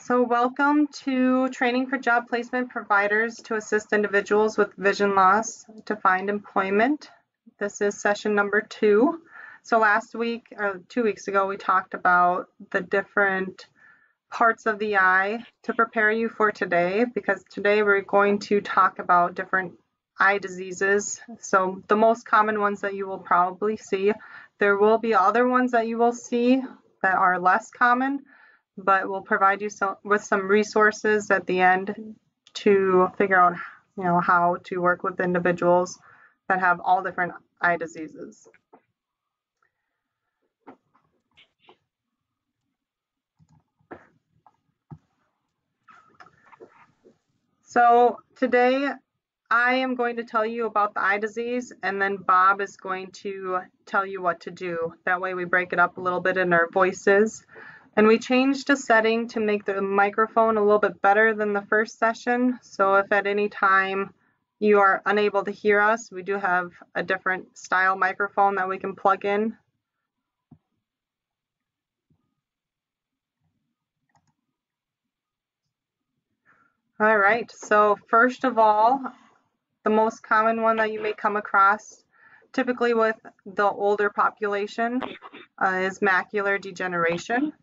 So welcome to Training for Job Placement Providers to assist individuals with vision loss to find employment. This is session number 2. So last week, or 2 weeks ago, we talked about the different parts of the eye to prepare you for today, because today we're going to talk about different eye diseases. So the most common ones that you will probably see. There will be other ones that you will see that are less common, but we'll provide you with some resources at the end to figure out, how to work with individuals that have all different eye diseases. So today I am going to tell you about the eye disease, and then Bob is going to tell you what to do. That way we break it up a little bit in our voices. And we changed a setting to make the microphone a little bit better than the first session. So if at any time you are unable to hear us, we do have a different style microphone that we can plug in. All right, so first of all, the most common one that you may come across, typically with the older population, is macular degeneration.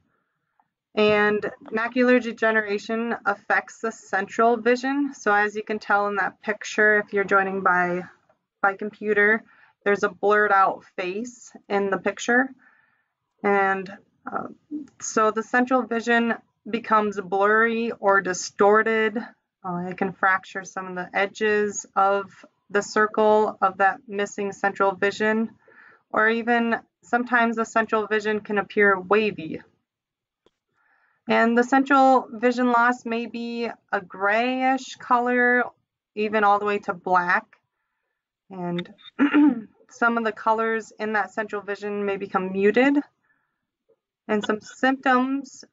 And macular degeneration affects the central vision. So as you can tell in that picture, if you're joining by computer, there's a blurred out face in the picture. And so the central vision becomes blurry or distorted. It can fracture some of the edges of the circle of that missing central vision, or even sometimes the central vision can appear wavy. And the central vision loss may be a grayish color, even all the way to black. And some of the colors in that central vision may become muted. And some symptoms,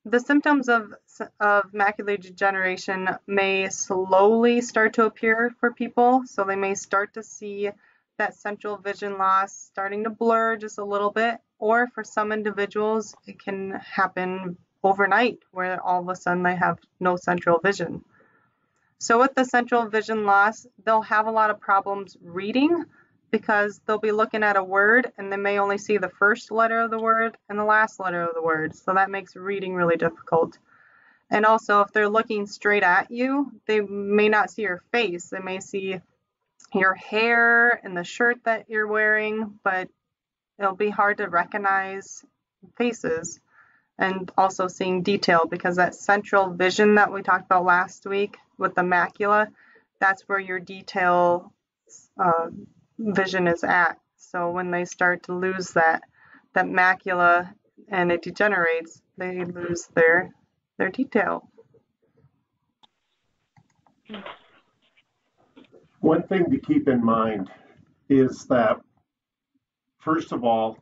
the symptoms of macular degeneration may slowly start to appear for people. So they may start to see that central vision loss starting to blur just a little bit, or for some individuals it can happen overnight where all of a sudden they have no central vision. So with the central vision loss, they'll have a lot of problems reading, because they'll be looking at a word and they may only see the first letter of the word and the last letter of the word. So that makes reading really difficult. And also, if they're looking straight at you, they may not see your face. They may see your hair and the shirt that you're wearing, but it'll be hard to recognize faces, and also seeing detail, because that central vision that we talked about last week with the macula, that's where your detail vision is at. So when they start to lose that macula and it degenerates, they lose their detail. One thing to keep in mind is that, first of all,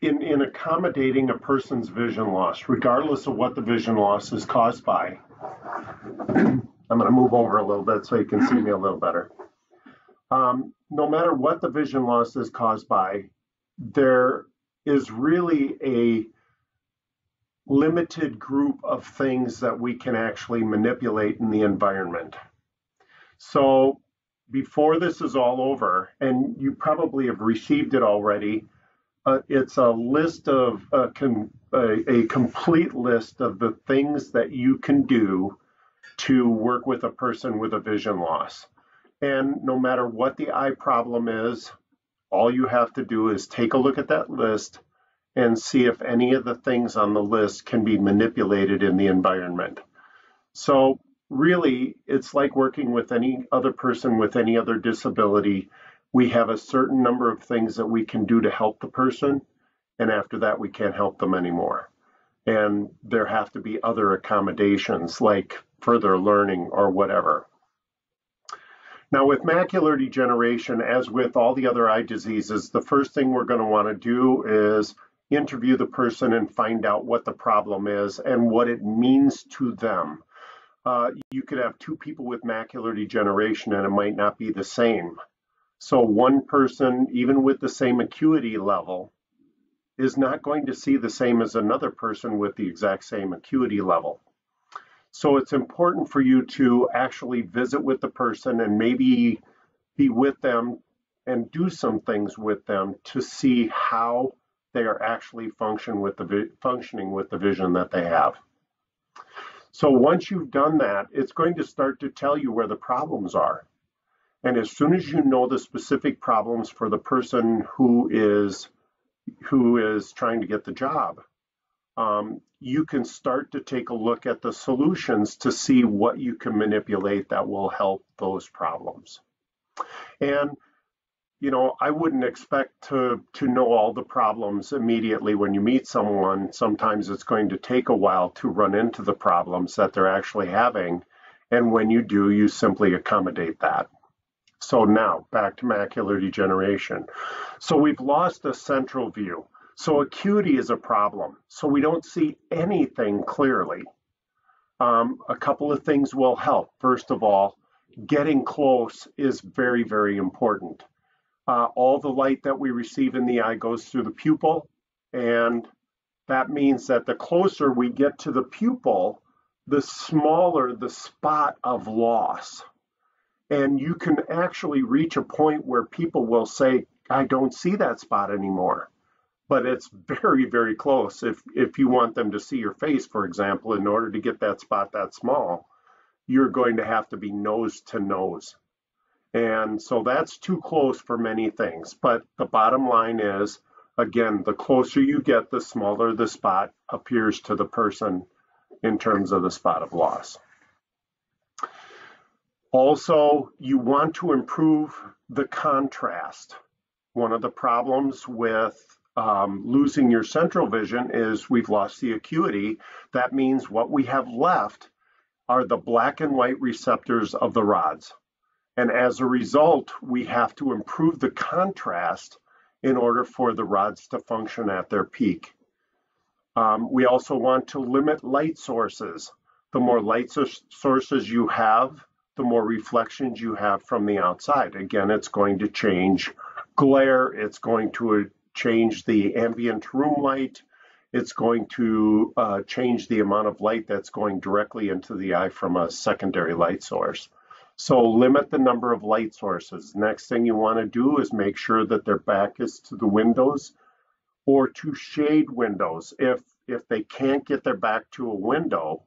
in accommodating a person's vision loss, regardless of what the vision loss is caused by, I'm going to move over a little bit so you can see me a little better. No matter what the vision loss is caused by, there is really a limited group of things that we can actually manipulate in the environment. So before this is all over, and you probably have received it already, it's a list of a complete list of the things that you can do to work with a person with a vision loss. And no matter what the eye problem is, all you have to do is take a look at that list and see if any of the things on the list can be manipulated in the environment. So really, it's like working with any other person with any other disability. We have a certain number of things that we can do to help the person, and after that we can't help them anymore. And there have to be other accommodations, like further learning or whatever. Now, with macular degeneration, as with all the other eye diseases, the first thing we're going to want to do is interview the person and find out what the problem is and what it means to them. You could have two people with macular degeneration and it might not be the same. So one person, even with the same acuity level, is not going to see the same as another person with the exact same acuity level. So it's important for you to actually visit with the person and maybe be with them and do some things with them to see how they are actually functioning with the vision that they have. So once you've done that, it's going to start to tell you where the problems are. And as soon as you know the specific problems for the person who is trying to get the job, you can start to take a look at the solutions to see what you can manipulate that will help those problems. And I wouldn't expect to know all the problems immediately when you meet someone. Sometimes it's going to take a while to run into the problems that they're actually having. And when you do, you simply accommodate that. So now back to macular degeneration. So we've lost a central view. So acuity is a problem. So we don't see anything clearly. A couple of things will help. First of all, getting close is very, very important. All the light that we receive in the eye goes through the pupil, and that means that the closer we get to the pupil, the smaller the spot of loss. And you can actually reach a point where people will say, I don't see that spot anymore. But it's very, very close. If you want them to see your face, for example, in order to get that spot that small, you're going to have to be nose to nose. And so that's too close for many things. But the bottom line is, again, the closer you get, the smaller the spot appears to the person in terms of the spot of loss. Also, you want to improve the contrast. One of the problems with losing your central vision is we've lost the acuity. That means what we have left are the black and white receptors of the rods. And as a result, we have to improve the contrast in order for the rods to function at their peak. We also want to limit light sources. The more light sources you have, the more reflections you have from the outside. Again, it's going to change glare. It's going to change the ambient room light. It's going to change the amount of light that's going directly into the eye from a secondary light source. So limit the number of light sources. Next thing you want to do is make sure that their back is to the windows or to shade windows. If they can't get their back to a window,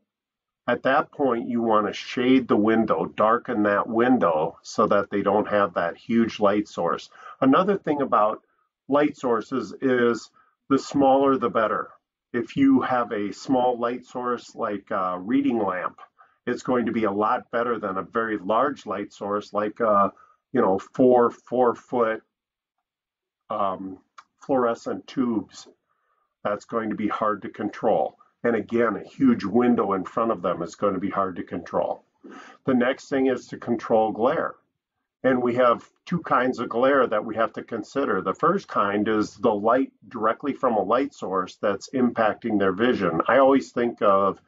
at that point you want to shade the window, darken that window so that they don't have that huge light source. Another thing about light sources is the smaller the better. If you have a small light source like a reading lamp, it's going to be a lot better than a very large light source like a 4-foot fluorescent tubes. That's going to be hard to control. And again, a huge window in front of them is going to be hard to control. The next thing is to control glare. And we have two kinds of glare that we have to consider. The first kind is the light directly from a light source that's impacting their vision. I always think of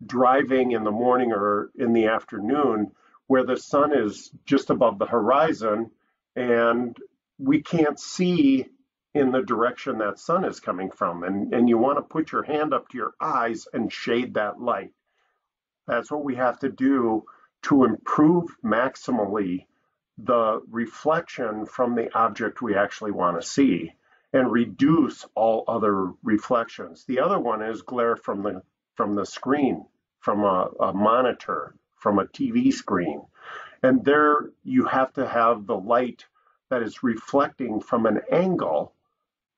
driving in the morning or in the afternoon where the sun is just above the horizon and we can't see in the direction that sun is coming from. And you want to put your hand up to your eyes and shade that light. That's what we have to do to improve maximally the reflection from the object we actually want to see and reduce all other reflections. The other one is glare from the screen, from a monitor, from a TV screen. And there you have to have the light that is reflecting from an angle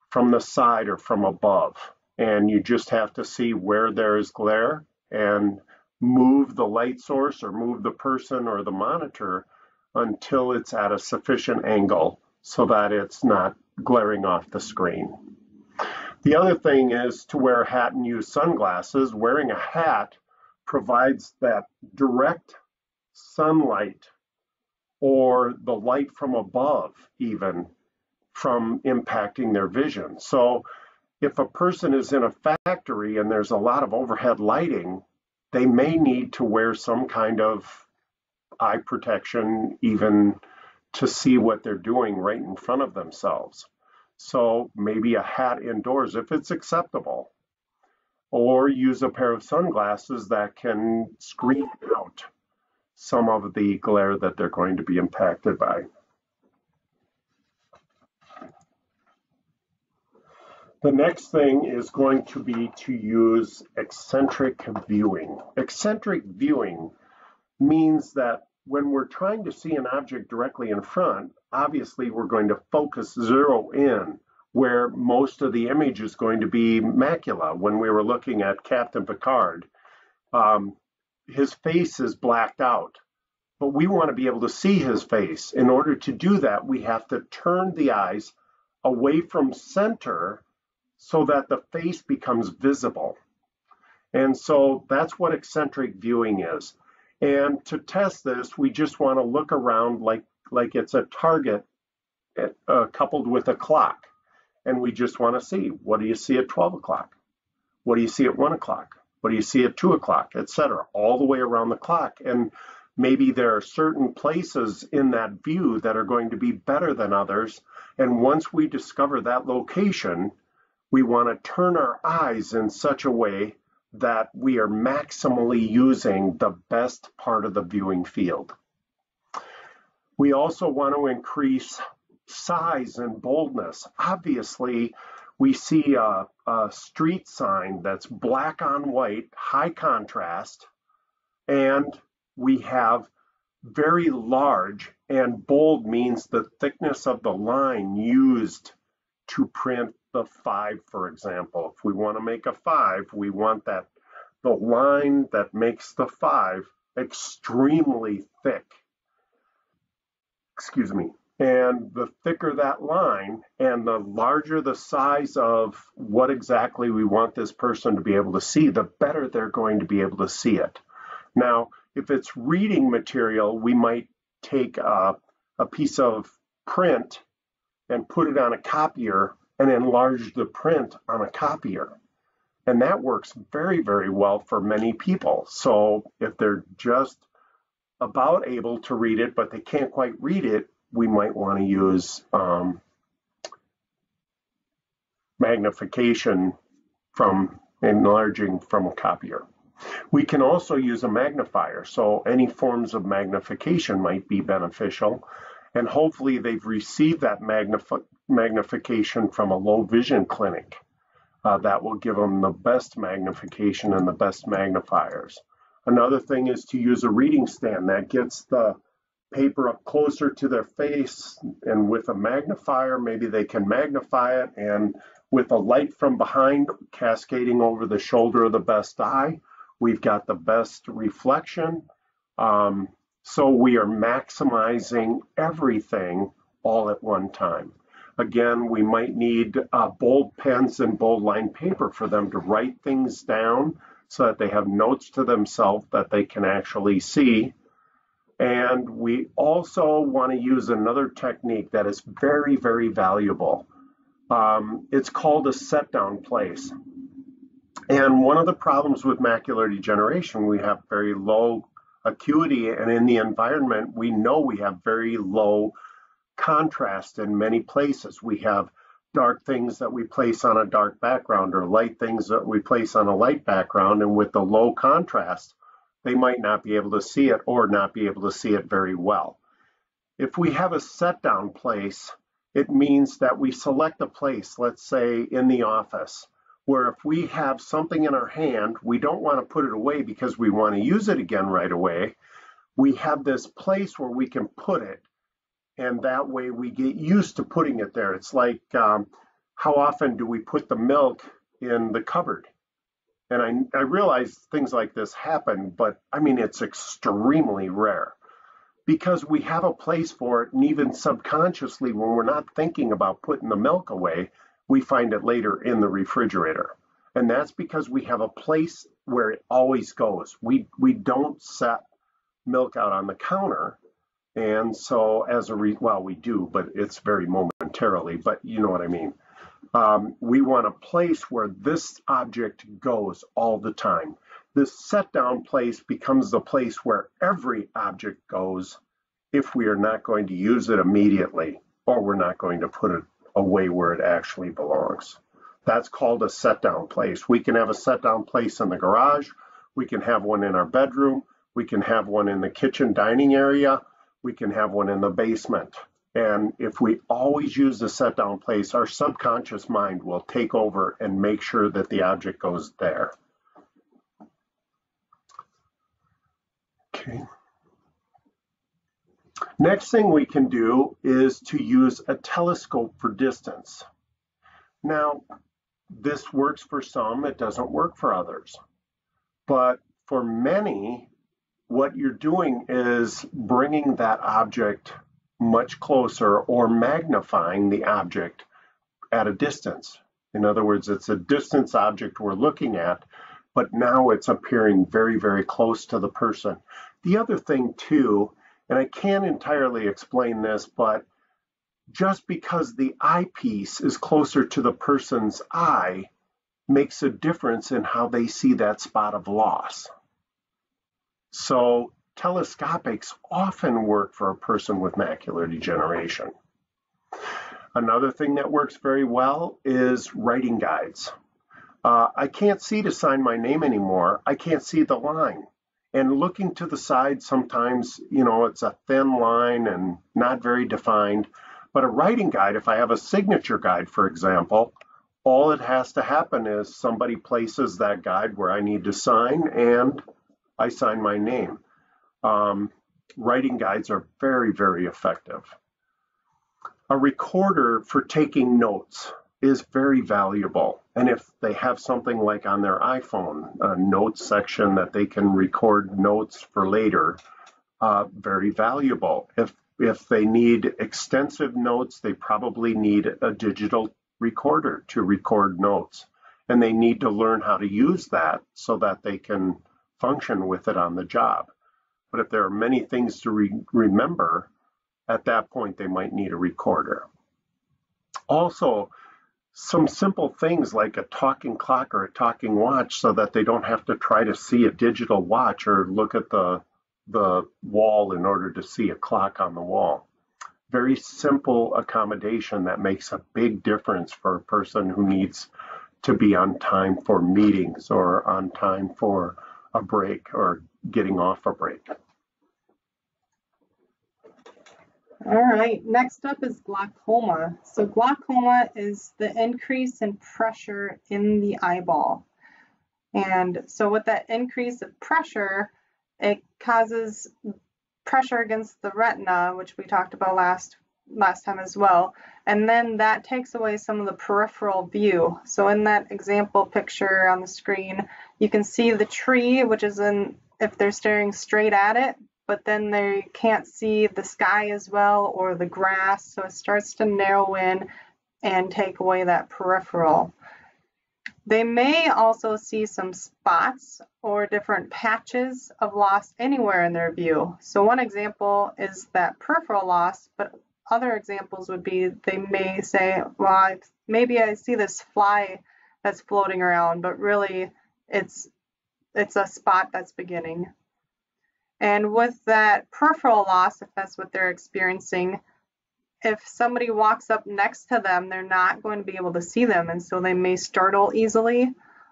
from the side or from above. And you just have to see where there is glare and move the light source or move the person or the monitor until it's at a sufficient angle so that it's not glaring off the screen. The other thing is to wear a hat and use sunglasses. Wearing a hat provides that direct sunlight or the light from above even from impacting their vision. So if a person is in a factory and there's a lot of overhead lighting, they may need to wear some kind of eye protection even to see what they're doing right in front of themselves. So maybe a hat indoors if it's acceptable, or use a pair of sunglasses that can screen out some of the glare that they're going to be impacted by. The next thing is going to be to use eccentric viewing. Eccentric viewing means that when we're trying to see an object directly in front, obviously we're going to focus, zero in, where most of the image is going to be macula. When we were looking at Captain Picard, his face is blacked out, but we want to be able to see his face. In order to do that, we have to turn the eyes away from center so that the face becomes visible. And so that's what eccentric viewing is. And to test this, we just want to look around like it's a target coupled with a clock. And we just want to see, what do you see at 12 o'clock? What do you see at 1 o'clock? What do you see at 2 o'clock, etc., all the way around the clock. And maybe there are certain places in that view that are going to be better than others. And once we discover that location, we want to turn our eyes in such a way that we are maximally using the best part of the viewing field. We also want to increase size and boldness. Obviously, we see a street sign that's black on white, high contrast, and we have very large, and bold means the thickness of the line used to print the 5, for example. If we want to make a 5, we want that the line that makes the 5 extremely thick. Excuse me. And the thicker that line and the larger the size of what exactly we want this person to be able to see, the better they're going to be able to see it. Now, if it's reading material, we might take a piece of print and put it on a copier and enlarge the print on a copier. And that works very, very well for many people. So if they're just about able to read it, but they can't quite read it, we might want to use magnification from enlarging from a copier. We can also use a magnifier. So any forms of magnification might be beneficial. And hopefully they've received that magnification from a low vision clinic. That will give them the best magnification and the best magnifiers. Another thing is to use a reading stand that gets the paper up closer to their face, and with a magnifier, maybe they can magnify it, and with a light from behind cascading over the shoulder of the best eye, we've got the best reflection. So we are maximizing everything all at one time. Again, we might need bold pens and bold line paper for them to write things down so that they have notes to themselves that they can actually see. And we also want to use another technique that is very, very valuable. It's called a set down place. And one of the problems with macular degeneration, we have very low acuity, and in the environment, we know we have very low contrast in many places. We have dark things that we place on a dark background or light things that we place on a light background, and with the low contrast, they might not be able to see it or not be able to see it very well. If we have a set down place, it means that we select a place, let's say in the office, where if we have something in our hand, we don't want to put it away because we want to use it again right away. We have this place where we can put it, and that way we get used to putting it there. It's like, how often do we put the milk in the cupboard? And I realize things like this happen, but I mean, it's extremely rare because we have a place for it. And even subconsciously, when we're not thinking about putting the milk away, we find it later in the refrigerator. And that's because we have a place where it always goes. We don't set milk out on the counter. And so as a well, we do, but it's very momentarily, but you know what I mean. We want a place where this object goes all the time. This set down place becomes the place where every object goes if we are not going to use it immediately, or we're not going to put it away where it actually belongs. That's called a set down place. We can have a set down place in the garage. We can have one in our bedroom. We can have one in the kitchen dining area. We can have one in the basement. And if we always use the set down place, our subconscious mind will take over and make sure that the object goes there. Okay. Next thing we can do is to use a telescope for distance. Now, this works for some, it doesn't work for others. But for many, what you're doing is bringing that object much closer or magnifying the object at a distance. In other words, it's a distance object we're looking at, but now it's appearing very, very close to the person. The other thing too, and I can't entirely explain this, but just because the eyepiece is closer to the person's eye makes a difference in how they see that spot of loss. So telescopics often work for a person with macular degeneration. Another thing that works very well is writing guides. I can't see to sign my name anymore. I can't see the line. And looking to the side, sometimes, it's a thin line and not very defined. But a writing guide, if I have a signature guide, for example, all it has to happen is somebody places that guide where I need to sign and I sign my name. Writing guides are very, very effective. A recorder for taking notes is very valuable. And if they have something like on their iPhone, a notes section that they can record notes for later, very valuable. If they need extensive notes, they probably need a digital recorder to record notes. And they need to learn how to use that so that they can function with it on the job. But if there are many things to remember, at that point, they might need a recorder. Also, some simple things like a talking clock or a talking watch so that they don't have to try to see a digital watch or look at the wall in order to see a clock on the wall. Very simple accommodation that makes a big difference for a person who needs to be on time for meetings or on time for a break or getting off a break. All right, next up is glaucoma. So glaucoma is the increase in pressure in the eyeball. And so with that increase of pressure, it causes pressure against the retina, which we talked about last time as well. And then that takes away some of the peripheral view. So in that example picture on the screen, you can see the tree, which is if they're staring straight at it, but then they can't see the sky as well or the grass. So it starts to narrow in and take away that peripheral. They may also see some spots or different patches of loss anywhere in their view. So one example is that peripheral loss, but other examples would be they may say, well, maybe I see this fly that's floating around, but really it's a spot that's beginning. And with that peripheral loss, if that's what they're experiencing, if somebody walks up next to them, they're not going to be able to see them, and so they may startle easily,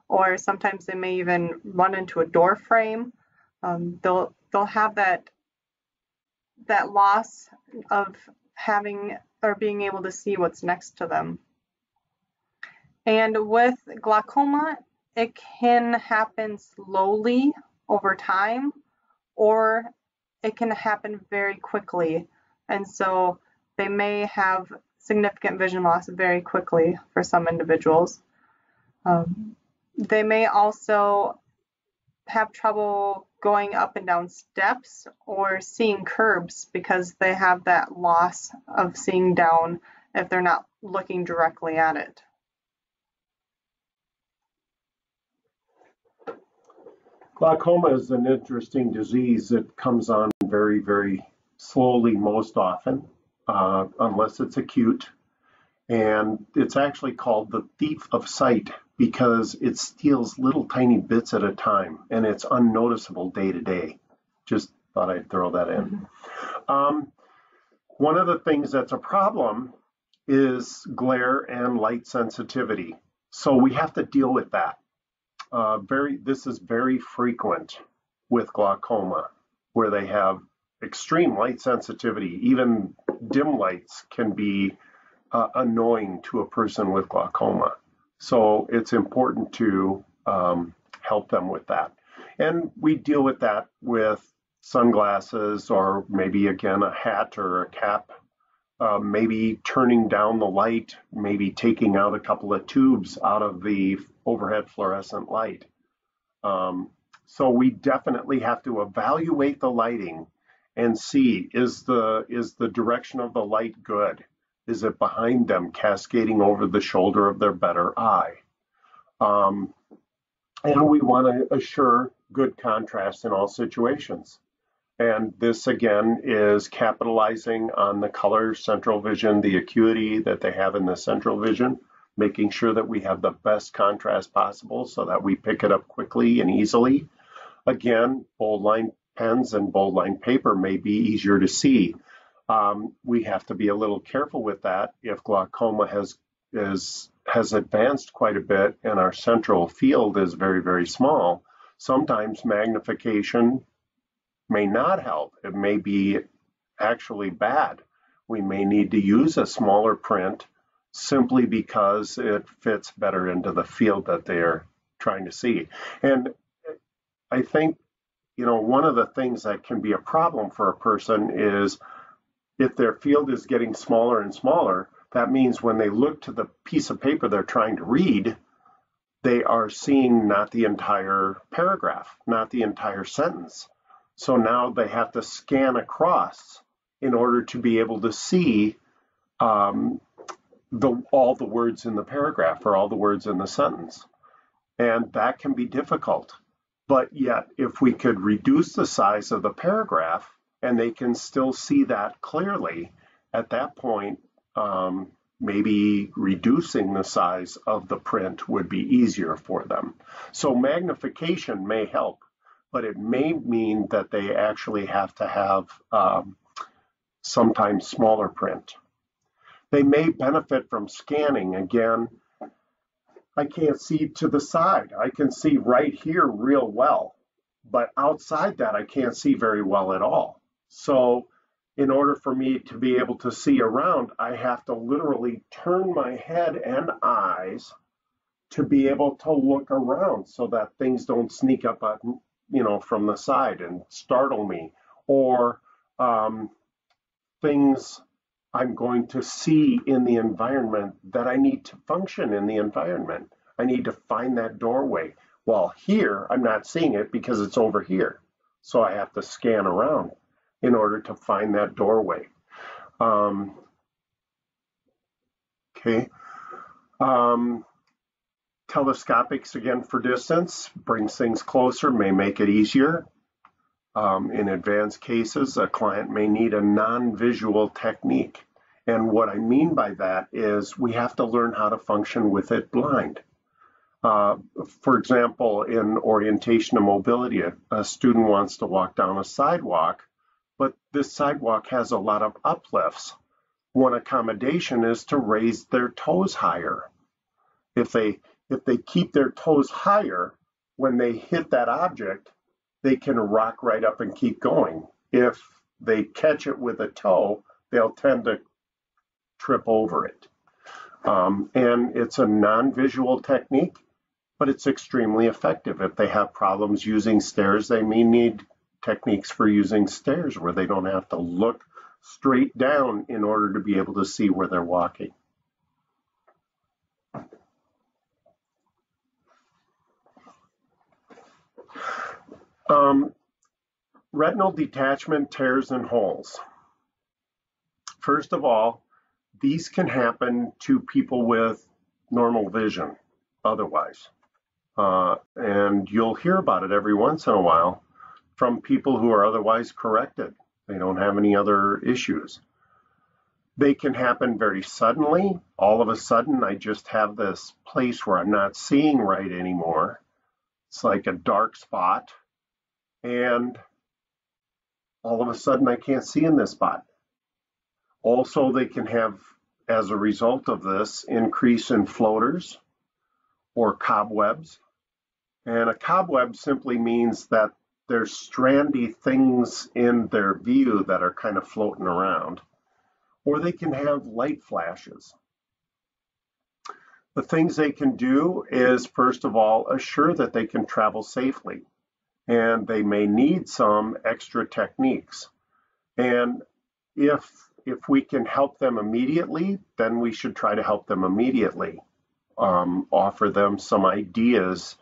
or sometimes they may even run into a door frame. They'll have that loss of having or being able to see what's next to them. And with glaucoma, it can happen slowly over time, or it can happen very quickly. And so they may have significant vision loss very quickly for some individuals. They may also have trouble going up and down steps or seeing curbs because they have that loss of seeing down if they're not looking directly at it. Glaucoma is an interesting disease that comes on very, very slowly most often, unless it's acute. And it's actually called the thief of sight because it steals little tiny bits at a time and it's unnoticeable day to day. Just thought I'd throw that in. One of the things that's a problem is glare and light sensitivity. So we have to deal with that. This is very frequent with glaucoma, where they have extreme light sensitivity. Even dim lights can be annoying to a person with glaucoma. So it's important to help them with that. And we deal with that with sunglasses, or maybe again a hat or a cap, maybe turning down the light, maybe taking out a couple of tubes out of the overhead fluorescent light. So we definitely have to evaluate the lighting and see, is the direction of the light good? Is it behind them, cascading over the shoulder of their better eye? And we want to assure good contrast in all situations. And this again is capitalizing on the color central vision, the acuity that they have in the central vision, making sure that we have the best contrast possible so that we pick it up quickly and easily. Again, bold line pens and bold line paper may be easier to see. We have to be a little careful with that. If glaucoma has advanced quite a bit and our central field is very, very small, sometimes magnification may not help. It may be actually bad. We may need to use a smaller print simply because it fits better into the field that they're trying to see. And I think, one of the things that can be a problem for a person is if their field is getting smaller and smaller, that means when they look to the piece of paper they're trying to read, they are seeing not the entire paragraph, not the entire sentence. So now they have to scan across in order to be able to see all the words in the paragraph or all the words in the sentence. And that can be difficult. But yet, if we could reduce the size of the paragraph and they can still see that clearly, at that point, maybe reducing the size of the print would be easier for them. So magnification may help, but it may mean that they actually have to have sometimes smaller print. They may benefit from scanning. Again, I can't see to the side. I can see right here real well, but outside that I can't see very well at all. So in order for me to be able to see around, I have to literally turn my head and eyes to be able to look around so that things don't sneak up on, from the side and startle me, or things I'm going to see in the environment that I need to function in the environment. I need to find that doorway. Well, here I'm not seeing it because it's over here. So I have to scan around in order to find that doorway. Okay. Telescopics, again, for distance, brings things closer, may make it easier. In advanced cases, a client may need a non-visual technique. And what I mean by that is we have to learn how to function with it blind. For example, in orientation and mobility, a student wants to walk down a sidewalk, but this sidewalk has a lot of uplifts. One accommodation is to raise their toes higher. If they keep their toes higher, when they hit that object, they can rock right up and keep going. If they catch it with a toe, they'll tend to trip over it. And it's a non-visual technique, but it's extremely effective. If they have problems using stairs, they may need techniques for using stairs where they don't have to look straight down in order to be able to see where they're walking. Retinal detachment, tears, and holes. First of all, these can happen to people with normal vision otherwise. And you'll hear about it every once in a while from people who are otherwise corrected. They don't have any other issues. They can happen very suddenly. All of a sudden, I just have this place where I'm not seeing right anymore. It's like a dark spot. And all of a sudden, I can't see in this spot. Also, they can have as a result of this, increase in floaters or cobwebs. And a cobweb simply means that there's strandy things in their view that are kind of floating around. Or they can have light flashes. The things they can do is, first of all, assure that they can travel safely. And they may need some extra techniques. And if we can help them immediately, then we should try to help them immediately. Offer them some ideas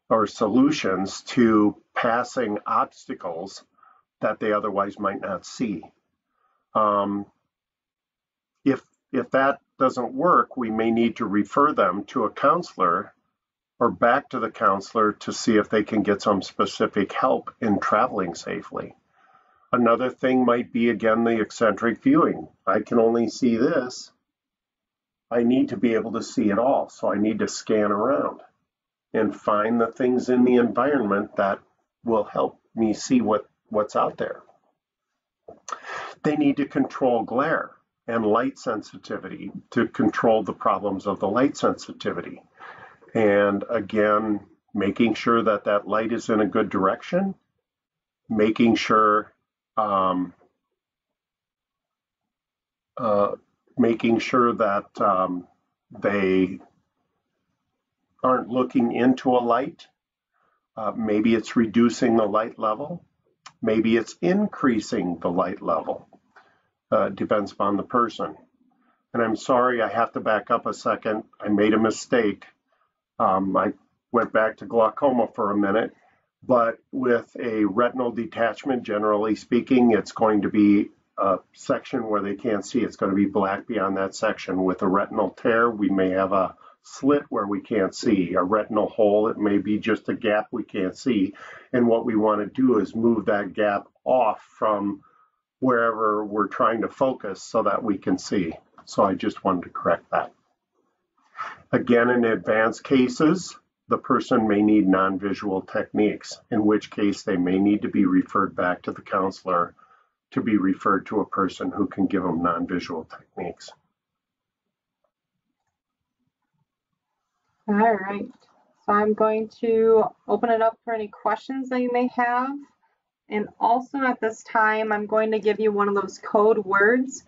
or solutions to passing obstacles that they otherwise might not see. If that doesn't work, we may need to refer them to a counselor or back to the counselor to see if they can get some specific help in traveling safely. Another thing might be, again, the eccentric viewing. I can only see this. I need to be able to see it all, so I need to scan around and find the things in the environment that will help me see what's out there. They need to control glare and light sensitivity to control the problems of the light sensitivity. And again, making sure that that light is in a good direction, making sure that they aren't looking into a light. Maybe it's reducing the light level. Maybe it's increasing the light level. Depends upon the person. And I'm sorry, I have to back up a second. I made a mistake. I went back to glaucoma for a minute, but with a retinal detachment, generally speaking, it's going to be a section where they can't see. It's going to be black beyond that section. With a retinal tear, we may have a slit where we can't see. A retinal hole, it may be just a gap we can't see. And what we want to do is move that gap off from wherever we're trying to focus so that we can see. So I just wanted to correct that. Again, in advanced cases, the person may need non-visual techniques, in which case they may need to be referred back to the counselor to be referred to a person who can give them non-visual techniques. All right, so I'm going to open it up for any questions that you may have. And also at this time, I'm going to give you one of those code words.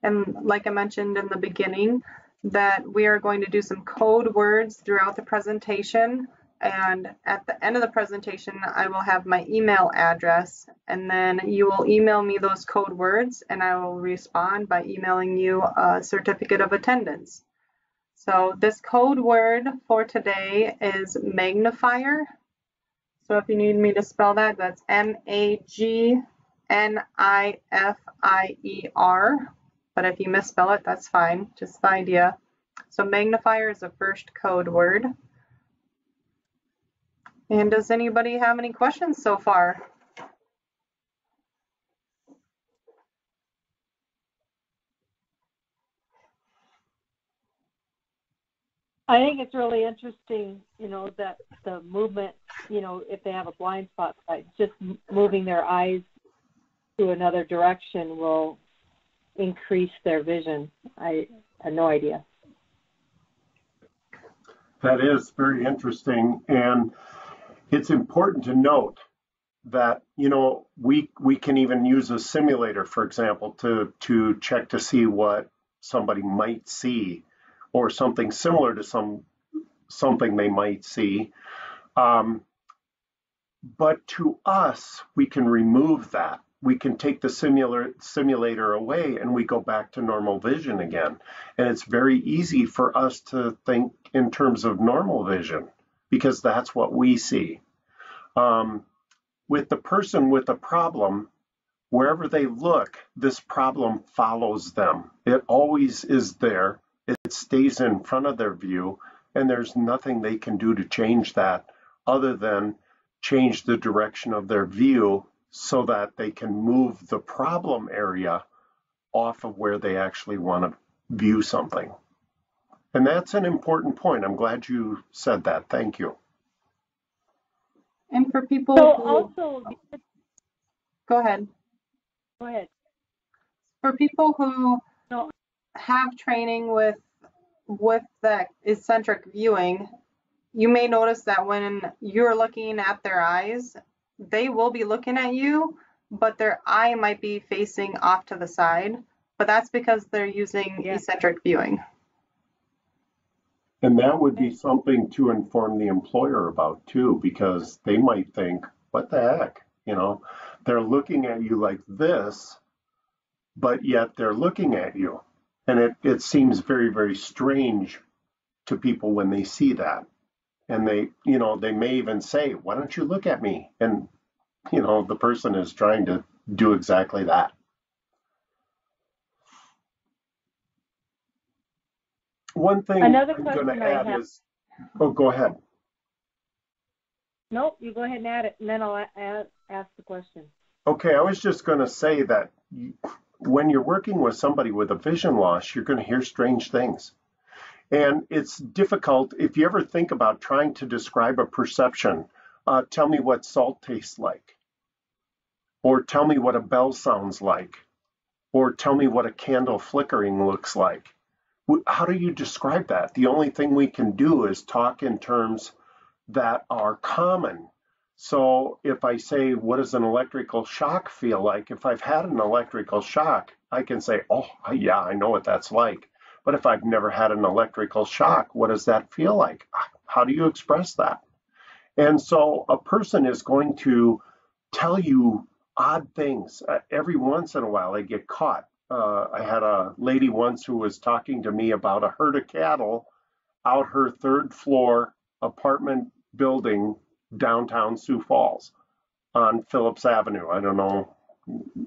And like I mentioned in the beginning, that we are going to do some code words throughout the presentation. And at the end of the presentation, I will have my email address, and then you will email me those code words, and I will respond by emailing you a certificate of attendance. So this code word for today is magnifier. So if you need me to spell that, that's MAGNIFIER. But if you misspell it, that's fine, just the idea. So magnifier is the first code word. And does anybody have any questions so far? I think it's really interesting, that the movement, if they have a blind spot, just moving their eyes to another direction will increase their vision. I had no idea. That is very interesting. And it's important to note that, we can even use a simulator, for example, to check to see what somebody might see, or something similar to something they might see. But to us, we can remove that. We can take the simulator away and we go back to normal vision again. And it's very easy for us to think in terms of normal vision because that's what we see. With the person with a problem, wherever they look, this problem follows them. It always is there. It stays in front of their view, and there's nothing they can do to change that other than change the direction of their view so that they can move the problem area off of where they actually want to view something. And that's an important point. I'm glad you said that. Thank you. And for people So who... also, Go ahead. Go ahead. For people who No. have training with the eccentric viewing, you may notice that when you're looking at their eyes, they will be looking at you, but their eye might be facing off to the side. But that's because they're using eccentric viewing. And that would be something to inform the employer about too, because they might think, what the heck? They're looking at you like this, but yet they're looking at you. And it seems very, very strange to people when they see that. And they may even say, why don't you look at me? And, the person is trying to do exactly that. One thing Another I'm going question to I add have. is, oh, go ahead. Nope, you go ahead and add it, and then I'll ask the question. Okay, I was just going to say that when you're working with somebody with a vision loss, you're going to hear strange things. And it's difficult if you ever think about trying to describe a perception. Tell me what salt tastes like, or tell me what a bell sounds like, or tell me what a candle flickering looks like. How do you describe that? The only thing we can do is talk in terms that are common. So if I say, what does an electrical shock feel like? If I've had an electrical shock, I can say, oh, yeah, I know what that's like. But if I've never had an electrical shock, what does that feel like? How do you express that? And so a person is going to tell you odd things. Every once in a while, they get caught. I had a lady once who was talking to me about a herd of cattle out her third floor apartment building downtown Sioux Falls on Phillips Avenue. I don't know.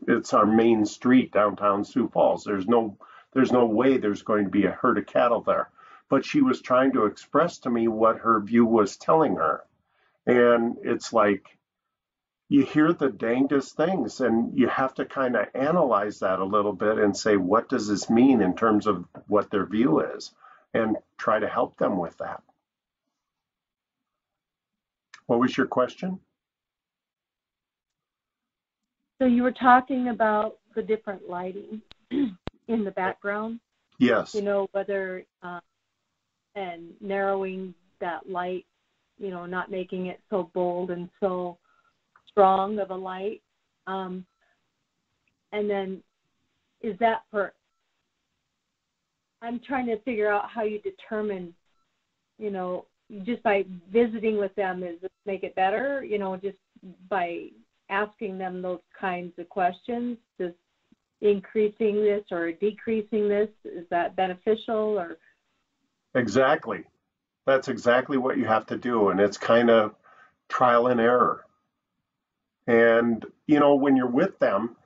It's our main street downtown Sioux Falls. There's no way there's going to be a herd of cattle there. But she was trying to express to me what her view was telling her. And it's like, you hear the dangest things, and you have to kind of analyze that a little bit and say, what does this mean in terms of what their view is, and try to help them with that. What was your question? So you were talking about the different lighting in the background. Yes. Whether and narrowing that light, not making it so bold and so strong of a light. And then is that I'm trying to figure out how you determine, just by visiting with them, does this make it better? Just by asking them those kinds of questions, just increasing this or decreasing this, is that beneficial or? Exactly. That's exactly what you have to do. And it's kind of trial and error. And, when you're with them,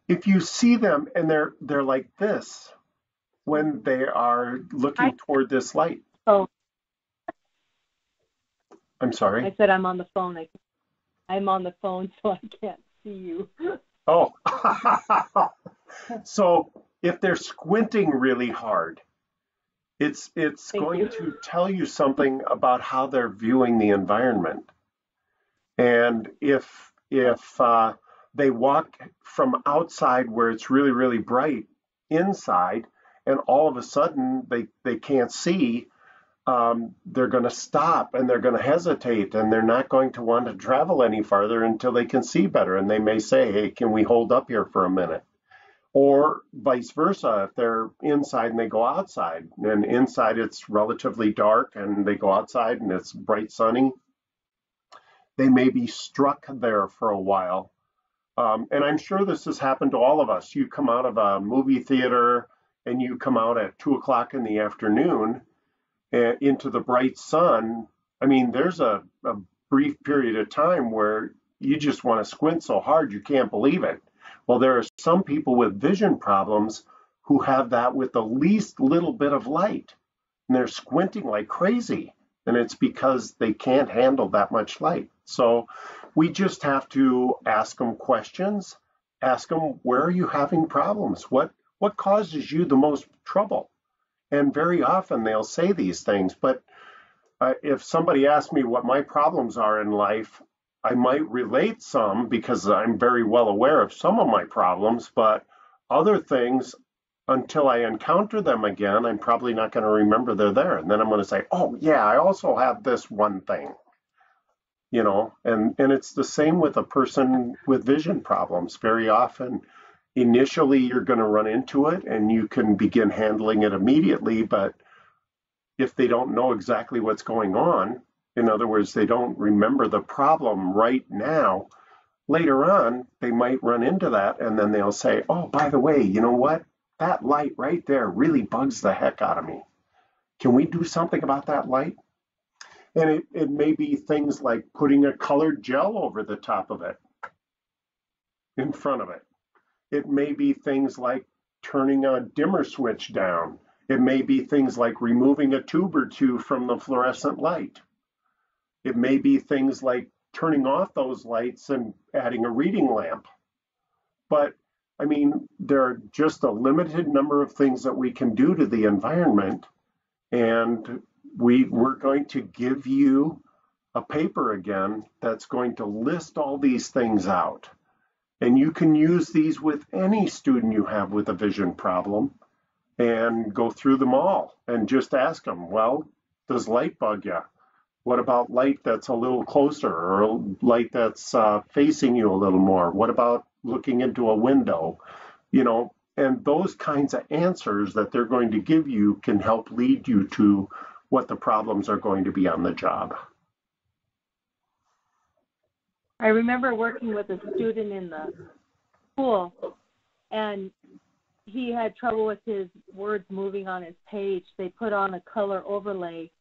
if you see them and they're like this when they are looking toward this light. Oh, I'm sorry. I said I'm on the phone. I'm on the phone, so I can't see you. Oh, so if they're squinting really hard, it's going to tell you something about how they're viewing the environment. And if they walk from outside where it's really, really bright inside, and all of a sudden they can't see, they're going to stop and they're going to hesitate, and they're not going to want to travel any farther until they can see better. And they may say, hey, can we hold up here for a minute? Or vice versa, if they're inside and they go outside, and inside it's relatively dark and they go outside and it's bright sunny, they may be struck there for a while. And I'm sure this has happened to all of us. You come out of a movie theater and you come out at 2 o'clock in the afternoon into the bright sun. I mean, there's a brief period of time where you just want to squint so hard you can't believe it. Well, there are some people with vision problems who have that with the least little bit of light, and they're squinting like crazy. And it's because they can't handle that much light. So we just have to ask them questions, ask them, where are you having problems? What causes you the most trouble? And very often they'll say these things, but if somebody asks me what my problems are in life, I might relate some because I'm very well aware of some of my problems, but other things until I encounter them again, I'm probably not going to remember they're there. And then I'm going to say, oh, yeah, I also have this one thing, and it's the same with a person with vision problems. Very often, initially, you're going to run into it and you can begin handling it immediately. But if they don't know exactly what's going on, in other words, they don't remember the problem right now, later on, they might run into that and then they'll say, oh, by the way, you know what? That light right there really bugs the heck out of me. Can we do something about that light? And it may be things like putting a colored gel over the top of it, in front of it. It may be things like turning a dimmer switch down. It may be things like removing a tube or two from the fluorescent light. It may be things like turning off those lights and adding a reading lamp. But I mean, there are just a limited number of things that we can do to the environment. And we're going to give you a paper again that's going to list all these things out. And you can use these with any student you have with a vision problem and go through them all and just ask them, well, does light bug you? What about light that's a little closer or light that's facing you a little more? What about looking into a window? And those kinds of answers that they're going to give you can help lead you to what the problems are going to be on the job. I remember working with a student in the school, and he had trouble with his words moving on his page. They put on a color overlay.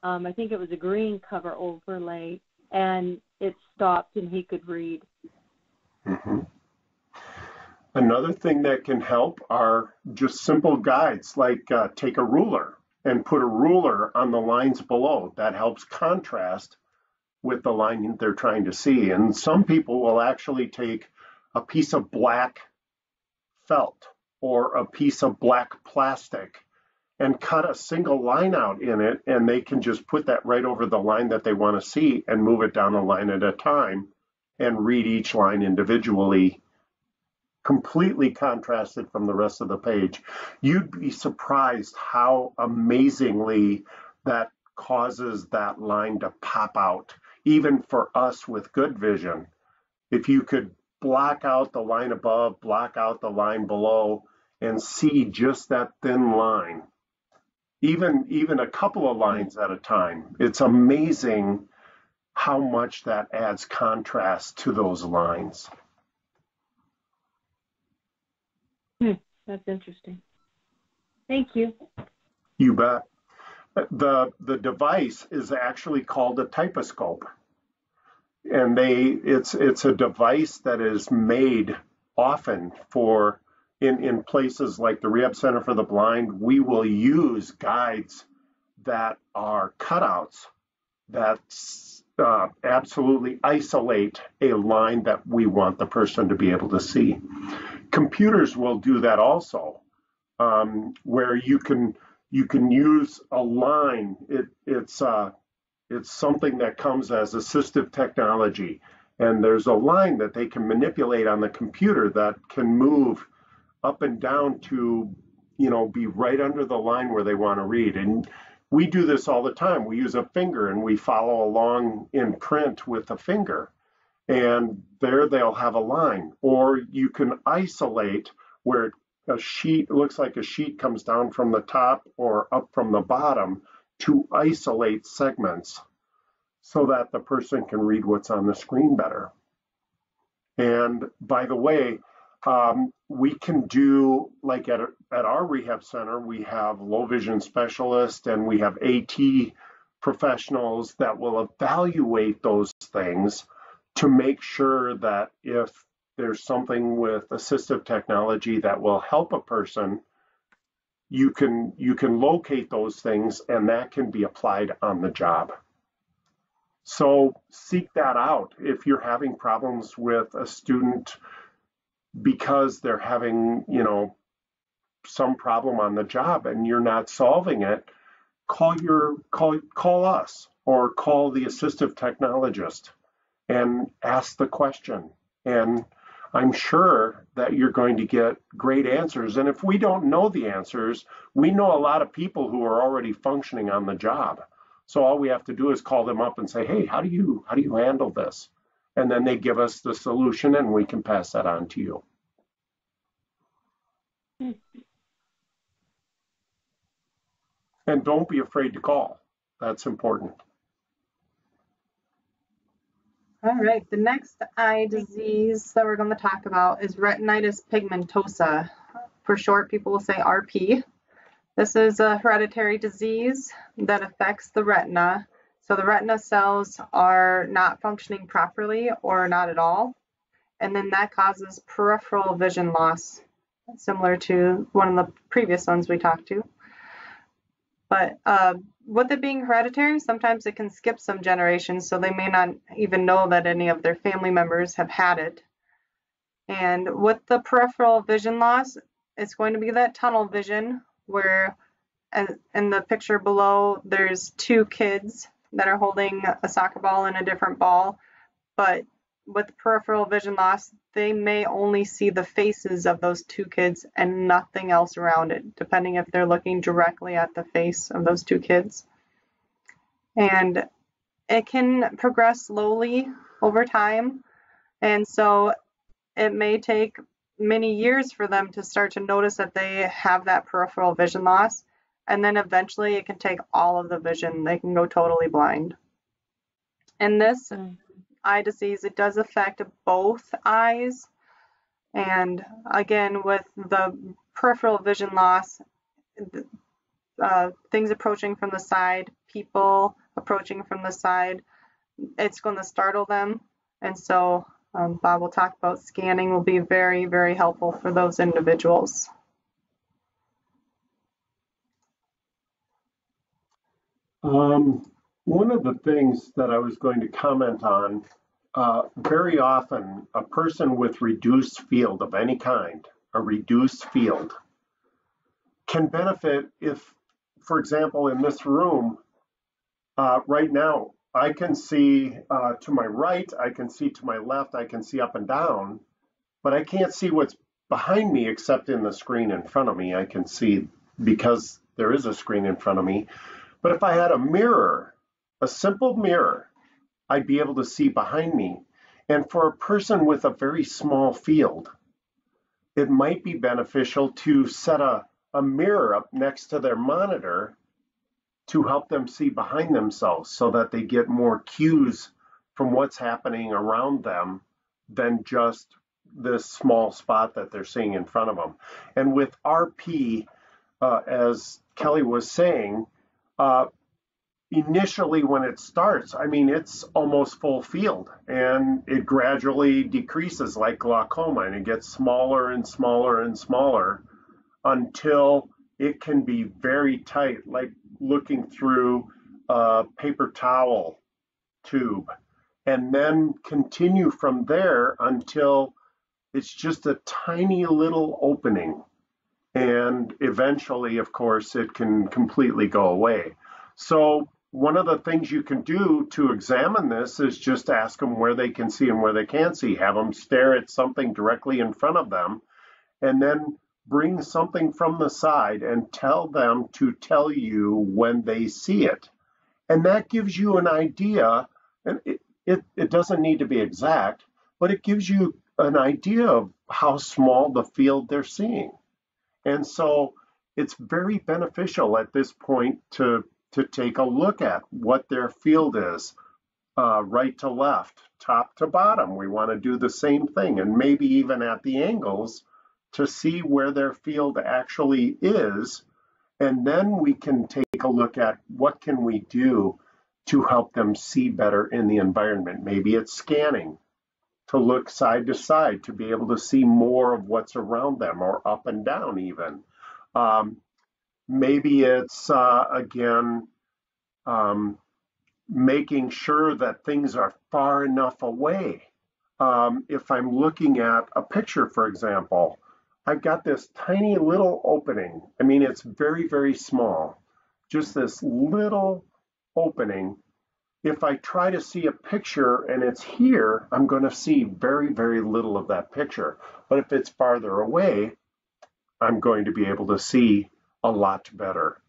I think it was a green cover overlay, and it stopped and he could read. Mm-hmm. Another thing that can help are just simple guides, like take a ruler and put a ruler on the lines below. That helps contrast with the line they're trying to see. And some people will actually take a piece of black felt or a piece of black plastic and cut a single line out in it, and they can just put that right over the line that they want to see and move it down a line at a time and read each line individually, completely contrasted from the rest of the page. You'd be surprised how amazingly that causes that line to pop out, even for us with good vision. If you could block out the line above, block out the line below, and see just that thin line, even a couple of lines at a time, it's amazing how much that adds contrast to those lines. That's interesting. Thank you. You bet. The device is actually called a typoscope, and it's a device that is made often for in places like the Rehab Center for the Blind. We will use guides that are cutouts that absolutely isolate a line that we want the person to be able to see. Computers will do that also, where you can use a line. It's something that comes as assistive technology, and there's a line that they can manipulate on the computer that can move up and down to, be right under the line where they want to read. And we do this all the time. We use a finger and we follow along in print with the finger. And there they'll have a line. Or you can isolate where a sheet looks like a sheet comes down from the top or up from the bottom to isolate segments so that the person can read what's on the screen better. And by the way, we can do, like at our rehab center, we have low vision specialists and we have AT professionals that will evaluate those things to make sure that if there's something with assistive technology that will help a person, you can locate those things and that can be applied on the job. So seek that out if you're having problems with a student because they're having, some problem on the job and you're not solving it. Call us or call the assistive technologist and ask the question. And I'm sure that you're going to get great answers. And if we don't know the answers, we know a lot of people who are already functioning on the job. So all we have to do is call them up and say, hey, how do you handle this? And then they give us the solution and we can pass that on to you. And don't be afraid to call. That's important. All right, the next eye disease that we're going to talk about is retinitis pigmentosa. For short, people will say RP. This is a hereditary disease that affects the retina. So the retina cells are not functioning properly or not at all. And then that causes peripheral vision loss, similar to one of the previous ones we talked to. But with it being hereditary, sometimes it can skip some generations, so they may not even know that any of their family members have had it. And with the peripheral vision loss, it's going to be that tunnel vision where, in the picture below, there's two kids that are holding a soccer ball and a different ball. But with peripheral vision loss, they may only see the faces of those two kids and nothing else around it, depending if they're looking directly at the face of those two kids. And it can progress slowly over time. And so it may take many years for them to start to notice that they have that peripheral vision loss. And then eventually it can take all of the vision. They can go totally blind. And this eye disease, it does affect both eyes. And again, with the peripheral vision loss, things approaching from the side, people approaching from the side, it's going to startle them. And so Bob will talk about scanning will be very, very helpful for those individuals. One of the things that I was going to comment on, very often a person with reduced field of any kind, a reduced field, can benefit if, for example, in this room, right now, I can see to my right, I can see to my left, I can see up and down, but I can't see what's behind me except in the screen in front of me. I can see because there is a screen in front of me. But if I had a mirror, a simple mirror, I'd be able to see behind me. And for a person with a very small field, it might be beneficial to set a mirror up next to their monitor to help them see behind themselves so that they get more cues from what's happening around them than just this small spot that they're seeing in front of them. And with RP, as Kelly was saying, initially when it starts, I mean, it's almost full field and it gradually decreases like glaucoma and it gets smaller and smaller and smaller until it can be very tight, like looking through a paper towel tube, and then continue from there until it's just a tiny little opening. And eventually, of course, it can completely go away. So one of the things you can do to examine this is just ask them where they can see and where they can't see. Have them stare at something directly in front of them, and then bring something from the side and tell them to tell you when they see it. And that gives you an idea, and it doesn't need to be exact, but it gives you an idea of how small the field they're seeing. And so it's very beneficial at this point to take a look at what their field is, right to left, top to bottom. We want to do the same thing, and maybe even at the angles to see where their field actually is. And then we can take a look at what can we do to help them see better in the environment. Maybe it's scanning to look side to side to be able to see more of what's around them, or up and down even. Maybe it's, again, making sure that things are far enough away. If I'm looking at a picture, for example, I've got this tiny little opening. I mean, it's very, very small, just this little opening. If I try to see a picture and it's here, I'm going to see very, very little of that picture. But if it's farther away, I'm going to be able to see a lot better.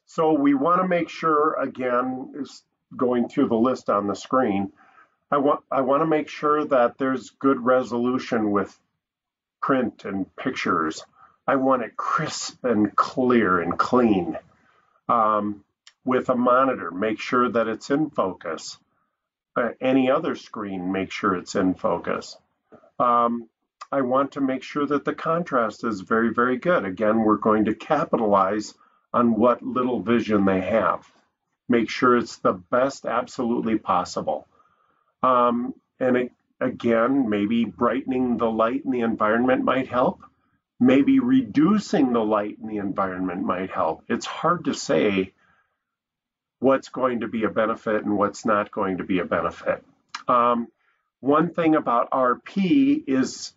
So we want to make sure, again, is going through the list on the screen, I want to make sure that there's good resolution with print and pictures. I want it crisp and clear and clean. With a monitor, make sure that it's in focus. Any other screen, make sure it's in focus. I want to make sure that the contrast is very, very good. Again, we're going to capitalize on what little vision they have. Make sure it's the best absolutely possible. Again, maybe brightening the light in the environment might help. Maybe reducing the light in the environment might help. It's hard to say what's going to be a benefit and what's not going to be a benefit. One thing about RP is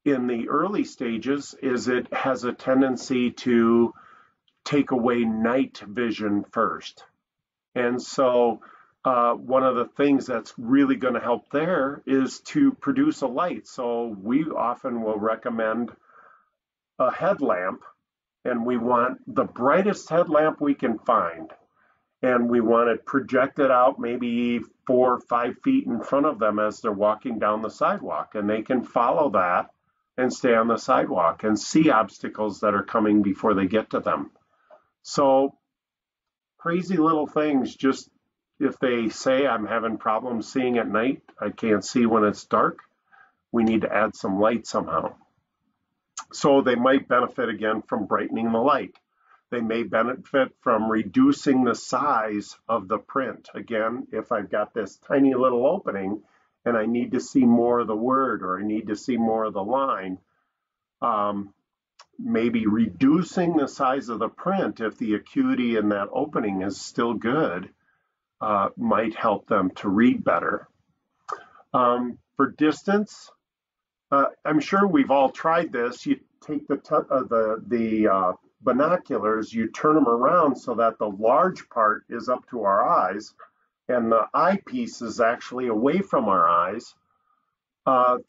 in the early stages is it has a tendency to take away night vision first. And so one of the things that's really going to help there is to produce a light. So we often will recommend a headlamp, and we want the brightest headlamp we can find. And we want it projected out maybe 4 or 5 feet in front of them as they're walking down the sidewalk. And they can follow that and stay on the sidewalk and see obstacles that are coming before they get to them. So crazy little things, just if they say I'm having problems seeing at night, I can't see when it's dark, we need to add some light somehow. So they might benefit again from brightening the light. They may benefit from reducing the size of the print. Again, if I've got this tiny little opening and I need to see more of the word or I need to see more of the line, maybe reducing the size of the print if the acuity in that opening is still good might help them to read better. For distance, I'm sure we've all tried this. You take the binoculars, you turn them around so that the large part is up to our eyes and the eyepiece is actually away from our eyes.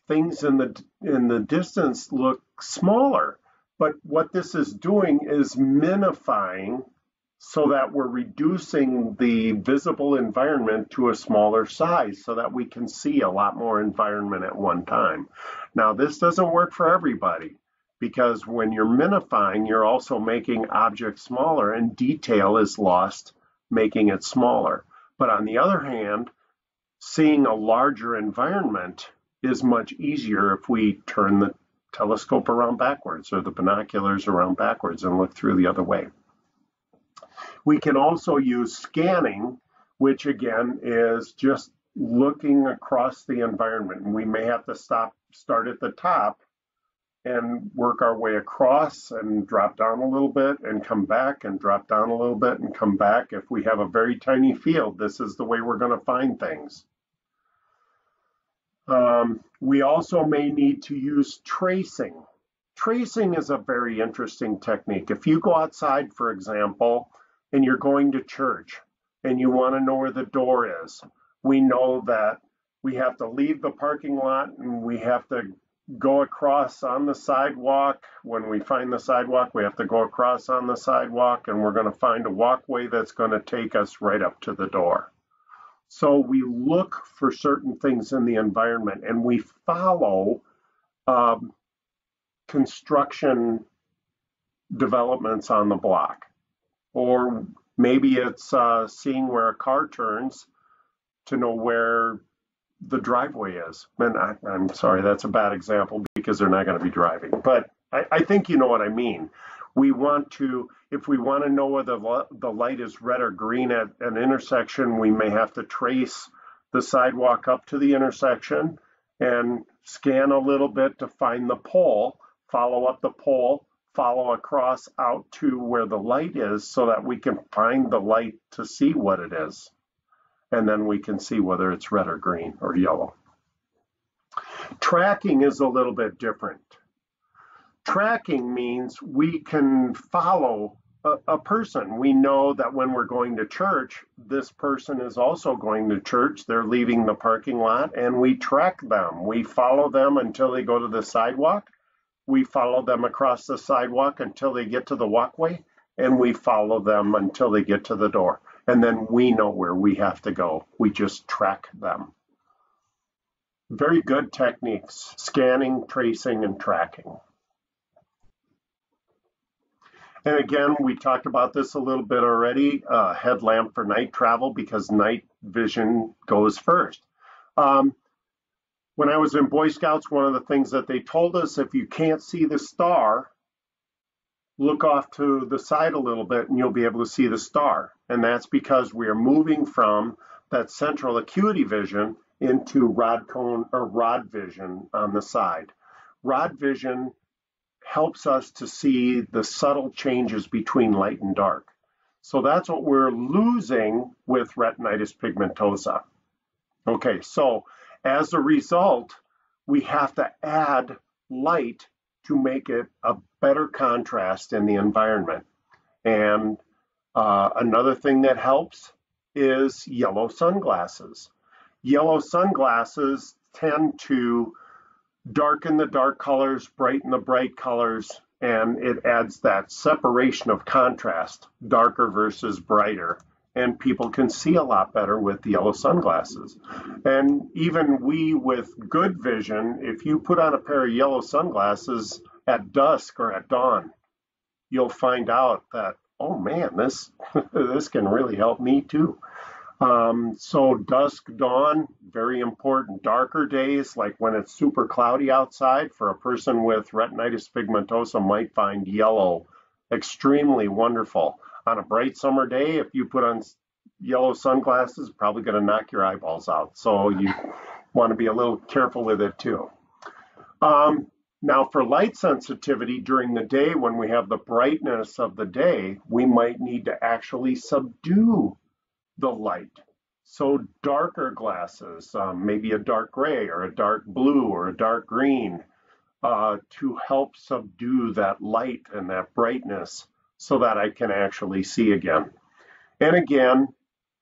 Things in the distance look smaller, but what this is doing is minifying so that we're reducing the visible environment to a smaller size so that we can see a lot more environment at one time. Now, this doesn't work for everybody because when you're minifying, you're also making objects smaller and detail is lost making it smaller. But on the other hand, seeing a larger environment is much easier if we turn the telescope around backwards or the binoculars around backwards and look through the other way. We can also use scanning, which again is just looking across the environment. And we may have to start at the top and work our way across and drop down a little bit and come back and drop down a little bit and come back. If we have a very tiny field, this is the way we're going to find things. We also may need to use tracing. Tracing is a very interesting technique. If you go outside, for example, and you're going to church and you want to know where the door is, we know that we have to leave the parking lot and we have to go across on the sidewalk. When we find the sidewalk, we have to go across on the sidewalk and we're going to find a walkway that's going to take us right up to the door. So we look for certain things in the environment and we follow construction developments on the block. Or maybe it's seeing where a car turns to know where the driveway is. And I'm sorry, that's a bad example because they're not going to be driving. But I think you know what I mean. We want to, if we want to know whether the light is red or green at an intersection, we may have to trace the sidewalk up to the intersection and scan a little bit to find the pole, follow up the pole, follow across out to where the light is so that we can find the light to see what it is. And then we can see whether it's red or green or yellow. Tracking is a little bit different. Tracking means we can follow a person. We know that when we're going to church, this person is also going to church. They're leaving the parking lot, and we track them. We follow them until they go to the sidewalk. We follow them across the sidewalk until they get to the walkway, and we follow them until they get to the door. And then we know where we have to go. We just track them. Very good techniques: scanning, tracing, and tracking. And again, we talked about this a little bit already, headlamp for night travel, because night vision goes first. When I was in Boy Scouts, one of the things that they told us, if you can't see the star, look off to the side a little bit and you'll be able to see the star. And that's because we are moving from that central acuity vision into rod cone or rod vision on the side. Rod vision helps us to see the subtle changes between light and dark. So that's what we're losing with retinitis pigmentosa. Okay, so as a result, we have to add light to make it a better contrast in the environment. And another thing that helps is yellow sunglasses. Yellow sunglasses tend to darken the dark colors, brighten the bright colors, and it adds that separation of contrast, darker versus brighter, and people can see a lot better with the yellow sunglasses. And even we with good vision, if you put on a pair of yellow sunglasses at dusk or at dawn, you'll find out that, oh man, this can really help me too. So dusk, dawn, very important. Darker days, like when it's super cloudy outside, for a person with retinitis pigmentosa might find yellow extremely wonderful. On a bright summer day, if you put on yellow sunglasses, probably going to knock your eyeballs out. So you want to be a little careful with it too. Now for light sensitivity during the day, when we have the brightness of the day, we might need to actually subdue the light. So darker glasses, maybe a dark gray or a dark blue or a dark green, to help subdue that light and that brightness so that I can actually see again. And again,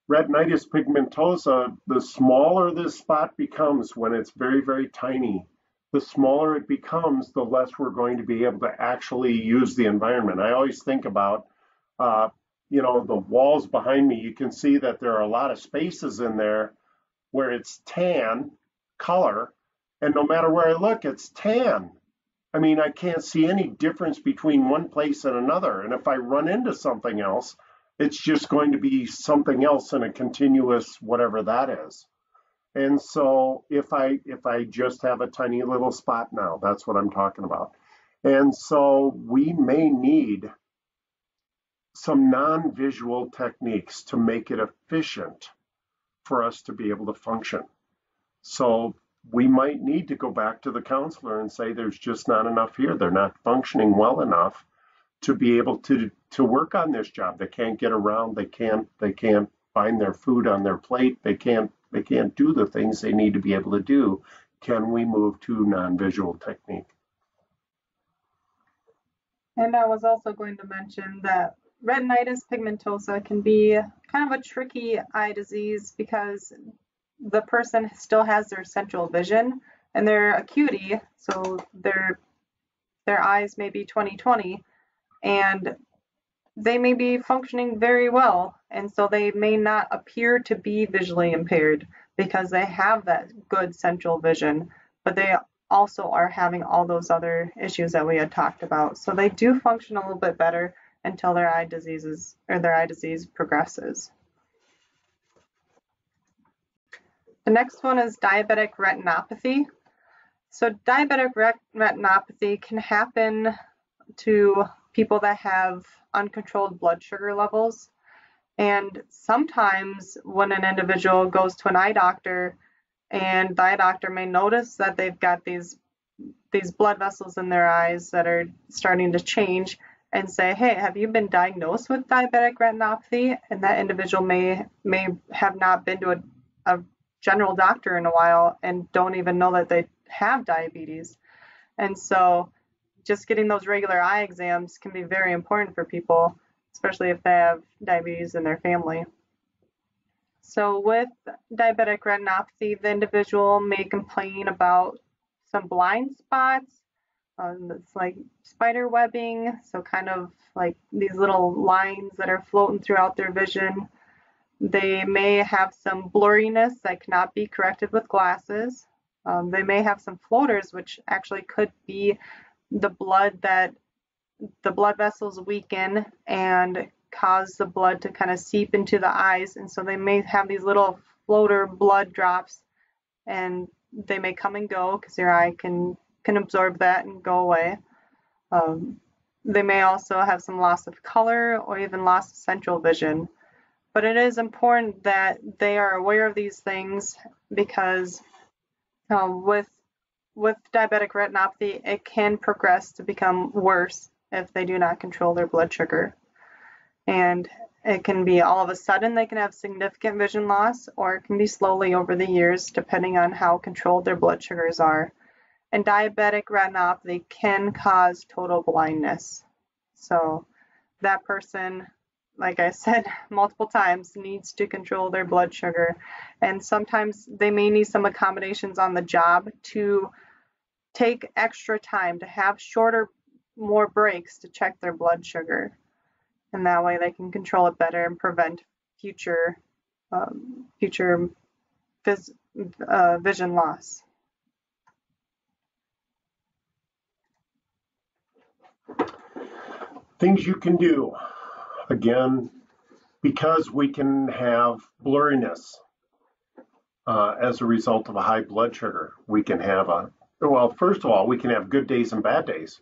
retinitis pigmentosa, the smaller this spot becomes when it's very, very tiny, the smaller it becomes, the less we're going to be able to actually use the environment. I always think about the walls behind me. You can see that there are a lot of spaces in there where it's tan color, and no matter where I look, it's tan. I mean, I can't see any difference between one place and another. And if I run into something else, it's just going to be something else in a continuous whatever that is. And so if I just have a tiny little spot now, that's what I'm talking about. And so we may need some non-visual techniques to make it efficient for us to be able to function. So we might need to go back to the counselor and say there's just not enough here. They're not functioning well enough to be able to work on this job. They can't get around. They can't find their food on their plate. They can't do the things they need to be able to do. Can we move to non-visual technique? And I was also going to mention that retinitis pigmentosa can be kind of a tricky eye disease because the person still has their central vision and their acuity, so their eyes may be 20/20, and they may be functioning very well, and so they may not appear to be visually impaired because they have that good central vision, but they also are having all those other issues that we had talked about. So they do function a little bit better until their eye disease progresses. The next one is diabetic retinopathy. So diabetic retinopathy can happen to people that have uncontrolled blood sugar levels. And sometimes when an individual goes to an eye doctor, and the eye doctor may notice that they've got these blood vessels in their eyes that are starting to change, and say, hey, have you been diagnosed with diabetic retinopathy? And that individual may have not been to a general doctor in a while and don't even know that they have diabetes. And so just getting those regular eye exams can be very important for people, especially if they have diabetes in their family. So with diabetic retinopathy, the individual may complain about some blind spots. It's like spider webbing, so kind of like these little lines that are floating throughout their vision. They may have some blurriness that cannot be corrected with glasses. They may have some floaters, which actually could be the blood vessels weaken and cause the blood to kind of seep into the eyes. And so they may have these little floater blood drops, and they may come and go because your eye can absorb that and go away. They may also have some loss of color or even loss of central vision. But it is important that they are aware of these things because with diabetic retinopathy, it can progress to become worse if they do not control their blood sugar. And it can be all of a sudden they can have significant vision loss, or it can be slowly over the years depending on how controlled their blood sugars are. And diabetic retinopathy can cause total blindness. So that person, like I said multiple times, needs to control their blood sugar. And sometimes they may need some accommodations on the job to take extra time, to have more breaks to check their blood sugar. And that way they can control it better and prevent future vision loss. Things you can do. Again, because we can have blurriness as a result of a high blood sugar, we can have first of all, we can have good days and bad days.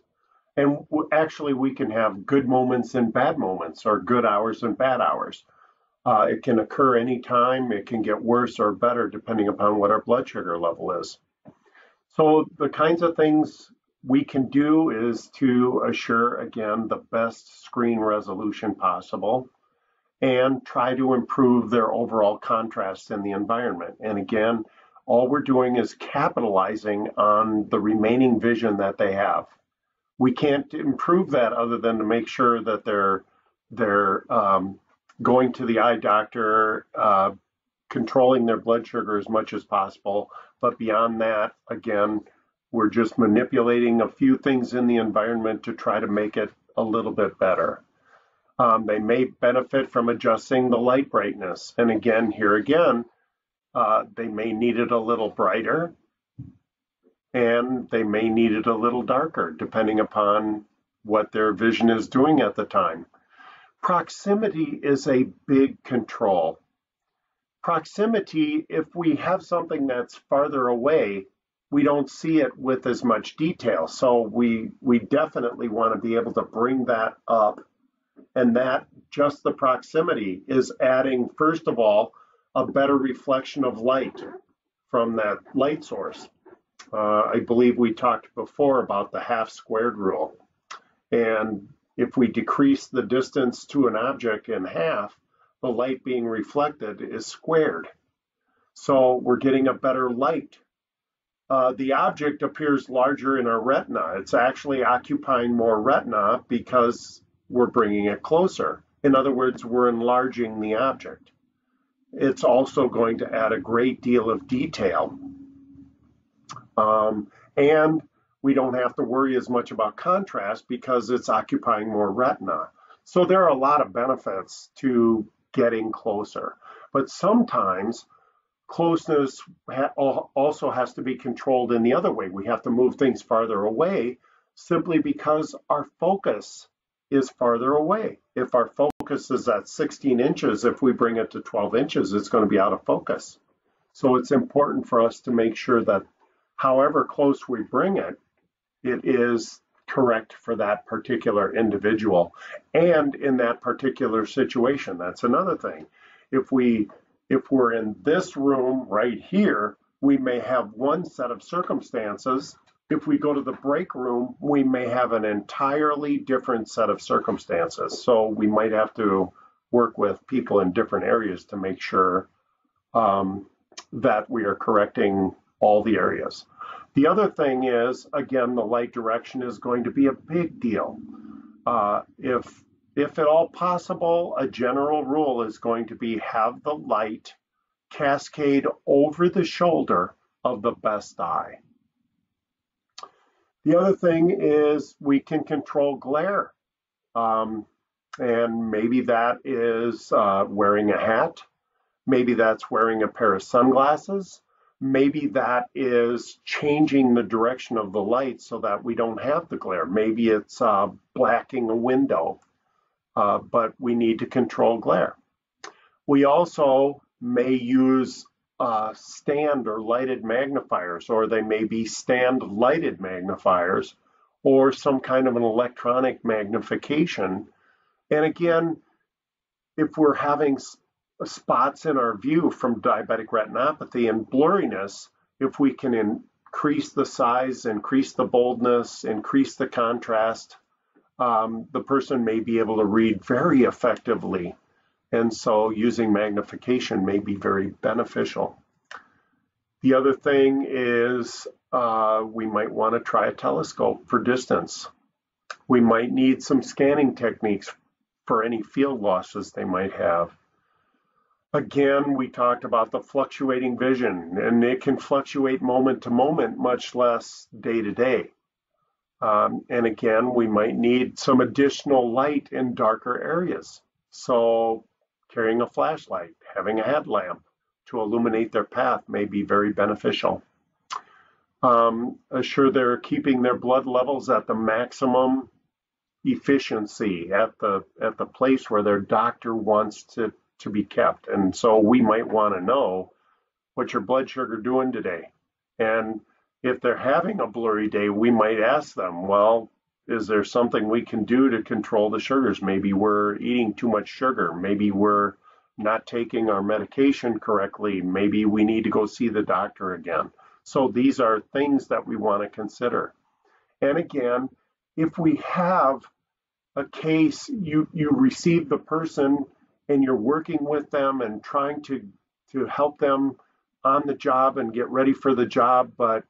And actually, we can have good moments and bad moments, or good hours and bad hours. It can occur anytime. It can get worse or better depending upon what our blood sugar level is. So the kinds of things we can do is to assure, again, the best screen resolution possible and try to improve their overall contrast in the environment. And again, all we're doing is capitalizing on the remaining vision that they have. We can't improve that other than to make sure that they're going to the eye doctor, controlling their blood sugar as much as possible. But beyond that, again, we're just manipulating a few things in the environment to try to make it a little bit better. They may benefit from adjusting the light brightness. And again, they may need it a little brighter, and they may need it a little darker, depending upon what their vision is doing at the time. Proximity is a big control. Proximity, if we have something that's farther away, we don't see it with as much detail. So we definitely want to be able to bring that up. And that, just the proximity, is adding, first of all, a better reflection of light from that light source. I believe we talked before about the half squared rule. And if we decrease the distance to an object in half, the light being reflected is squared. So we're getting a better light. The object appears larger in our retina. It's actually occupying more retina because we're bringing it closer. In other words, we're enlarging the object. It's also going to add a great deal of detail. And we don't have to worry as much about contrast because it's occupying more retina. So there are a lot of benefits to getting closer. But sometimes closeness also has to be controlled in the other way. We have to move things farther away simply because our focus is farther away. If our focus is at 16 inches, if we bring it to 12 inches, it's going to be out of focus. So it's important for us to make sure that however close we bring it, it is correct for that particular individual and in that particular situation. That's another thing. If we're in this room right here, we may have one set of circumstances. If we go to the break room, we may have an entirely different set of circumstances. So we might have to work with people in different areas to make sure that we are correcting all the areas. The other thing is, again, the light direction is going to be a big deal. If at all possible, a general rule is going to be have the light cascade over the shoulder of the best eye. The other thing is we can control glare. And maybe that is wearing a hat. Maybe that's wearing a pair of sunglasses. Maybe that is changing the direction of the light so that we don't have the glare. Maybe it's blacking a window, but we need to control glare. We also may use stand or lighted magnifiers, or they may be stand lighted magnifiers, or some kind of an electronic magnification. And again, if we're having spots in our view from diabetic retinopathy and blurriness, if we can increase the size, increase the boldness, increase the contrast, the person may be able to read very effectively. And so using magnification may be very beneficial. The other thing is we might want to try a telescope for distance. We might need some scanning techniques for any field losses they might have. Again, we talked about the fluctuating vision, and it can fluctuate moment to moment, much less day to day. And again, we might need some additional light in darker areas. So carrying a flashlight, having a headlamp to illuminate their path may be very beneficial. Assure they're keeping their blood levels at the maximum efficiency at the place where their doctor wants to be kept. And so we might want to know what's your blood sugar doing today. And if they're having a blurry day, we might ask them, well, is there something we can do to control the sugars? Maybe we're eating too much sugar. Maybe we're not taking our medication correctly. Maybe we need to go see the doctor again. So these are things that we want to consider. And again, if we have a case, you receive the person and you're working with them and trying to help them on the job and get ready for the job, but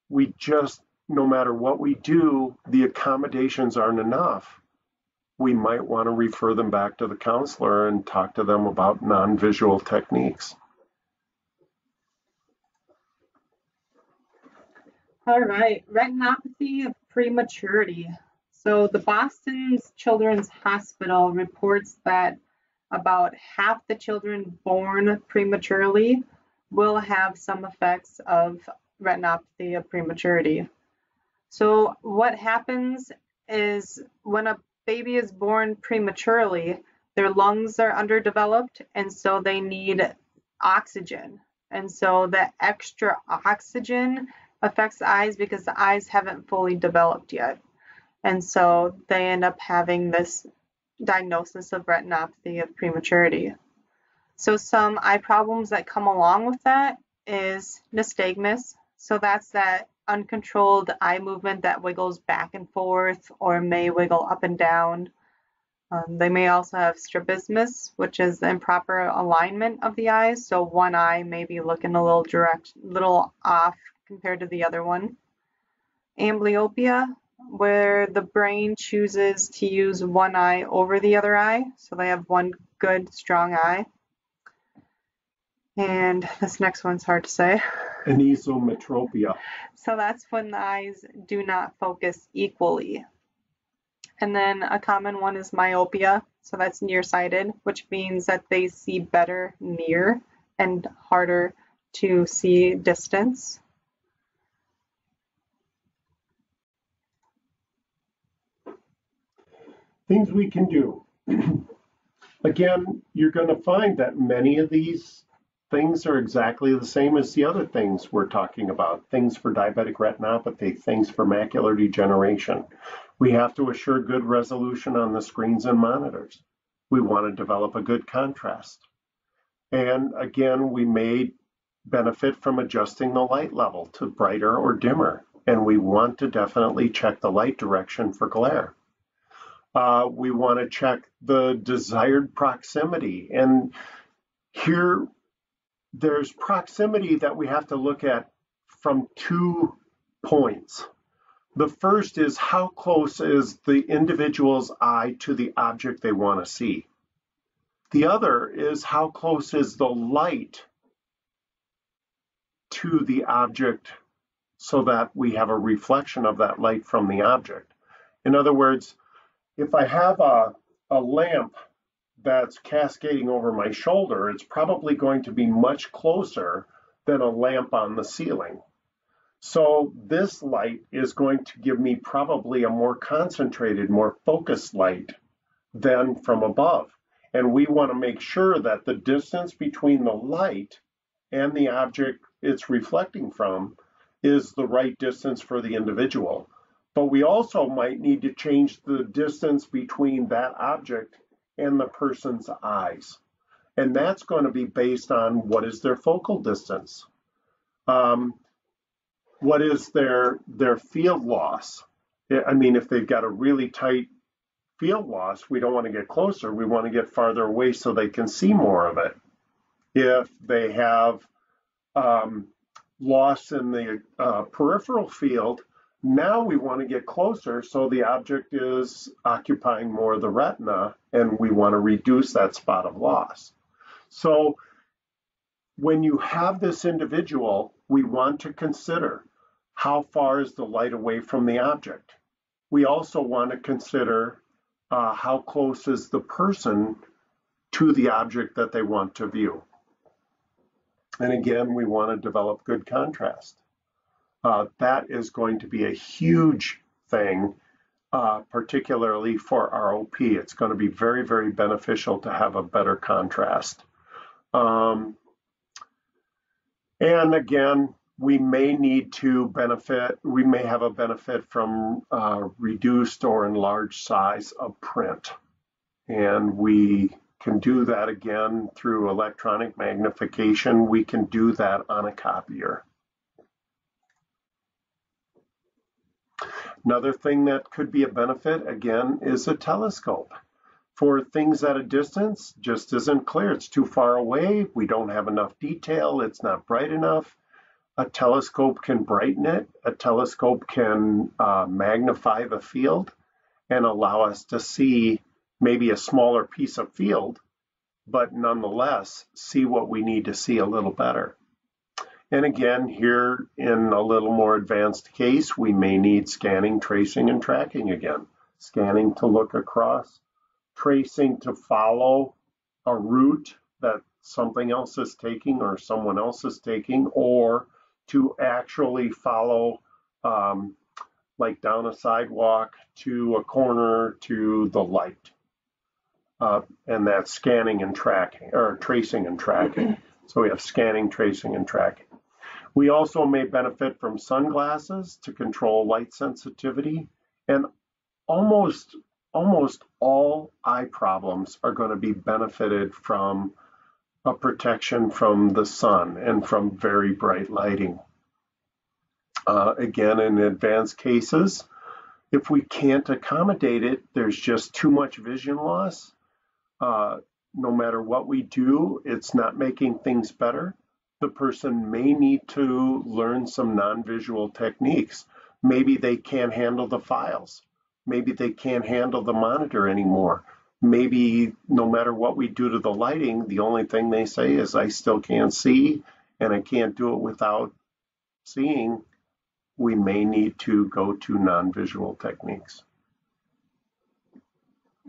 we just, no matter what we do, the accommodations aren't enough. We might want to refer them back to the counselor and talk to them about non-visual techniques. All right, retinopathy of prematurity. So the Boston Children's Hospital reports that about half the children born prematurely will have some effects of retinopathy of prematurity. So what happens is when a baby is born prematurely, their lungs are underdeveloped, and so they need oxygen. And so the extra oxygen affects the eyes because the eyes haven't fully developed yet. And so they end up having this diagnosis of retinopathy of prematurity. So some eye problems that come along with that is nystagmus. So that's that uncontrolled eye movement that wiggles back and forth or may wiggle up and down. They may also have strabismus, which is the improper alignment of the eyes. So one eye may be looking a little off compared to the other one. Amblyopia, where the brain chooses to use one eye over the other eye. So they have one good, strong eye. And this next one's hard to say. Anisometropia. So that's when the eyes do not focus equally. And then a common one is myopia. So that's nearsighted, which means that they see better near and harder to see distance. Things we can do. Again, you're going to find that many of these things are exactly the same as the other things we're talking about. Things for diabetic retinopathy, things for macular degeneration. We have to assure good resolution on the screens and monitors. We want to develop a good contrast. And again, we may benefit from adjusting the light level to brighter or dimmer. And we want to definitely check the light direction for glare. We want to check the desired proximity. And here, there's proximity that we have to look at from 2 points. The first is how close is the individual's eye to the object they want to see. The other is how close is the light to the object so that we have a reflection of that light from the object. In other words, if I have a lamp that's cascading over my shoulder, it's probably going to be much closer than a lamp on the ceiling. So this light is going to give me probably a more concentrated, more focused light than from above. And we want to make sure that the distance between the light and the object it's reflecting from is the right distance for the individual. But we also might need to change the distance between that object and the person's eyes. And that's going to be based on what is their focal distance. What is their field loss? I mean, if they've got a really tight field loss, we don't want to get closer. We want to get farther away so they can see more of it. If they have loss in the peripheral field, now we want to get closer so the object is occupying more of the retina, and we want to reduce that spot of loss. So when you have this individual, we want to consider how far is the light away from the object. We also want to consider how close is the person to the object that they want to view. And again, we want to develop good contrast. That is going to be a huge thing, particularly for ROP. It's going to be very, very beneficial to have a better contrast. And again, we may need to benefit, we may have a benefit from reduced or enlarged size of print. And we can do that again through electronic magnification. We can do that on a copier. Another thing that could be a benefit, again, is a telescope. For things at a distance, just isn't clear. It's too far away. We don't have enough detail. It's not bright enough. A telescope can brighten it. A telescope can magnify the field and allow us to see maybe a smaller piece of field, but nonetheless see what we need to see a little better. And again, here in a little more advanced case, we may need scanning, tracing, and tracking again. Scanning to look across, tracing to follow a route that something else is taking or someone else is taking, or to actually follow like down a sidewalk to a corner to the light. And that's scanning and tracking, or tracing and tracking. So we have scanning, tracing, and tracking. We also may benefit from sunglasses to control light sensitivity, and almost all eye problems are going to be benefited from a protection from the sun and from very bright lighting. Again, in advanced cases, if we can't accommodate it, there's just too much vision loss. No matter what we do, it's not making things better. The person may need to learn some non-visual techniques. Maybe they can't handle the files. Maybe they can't handle the monitor anymore. Maybe no matter what we do to the lighting, the only thing they say is, I still can't see and I can't do it without seeing. We may need to go to non-visual techniques.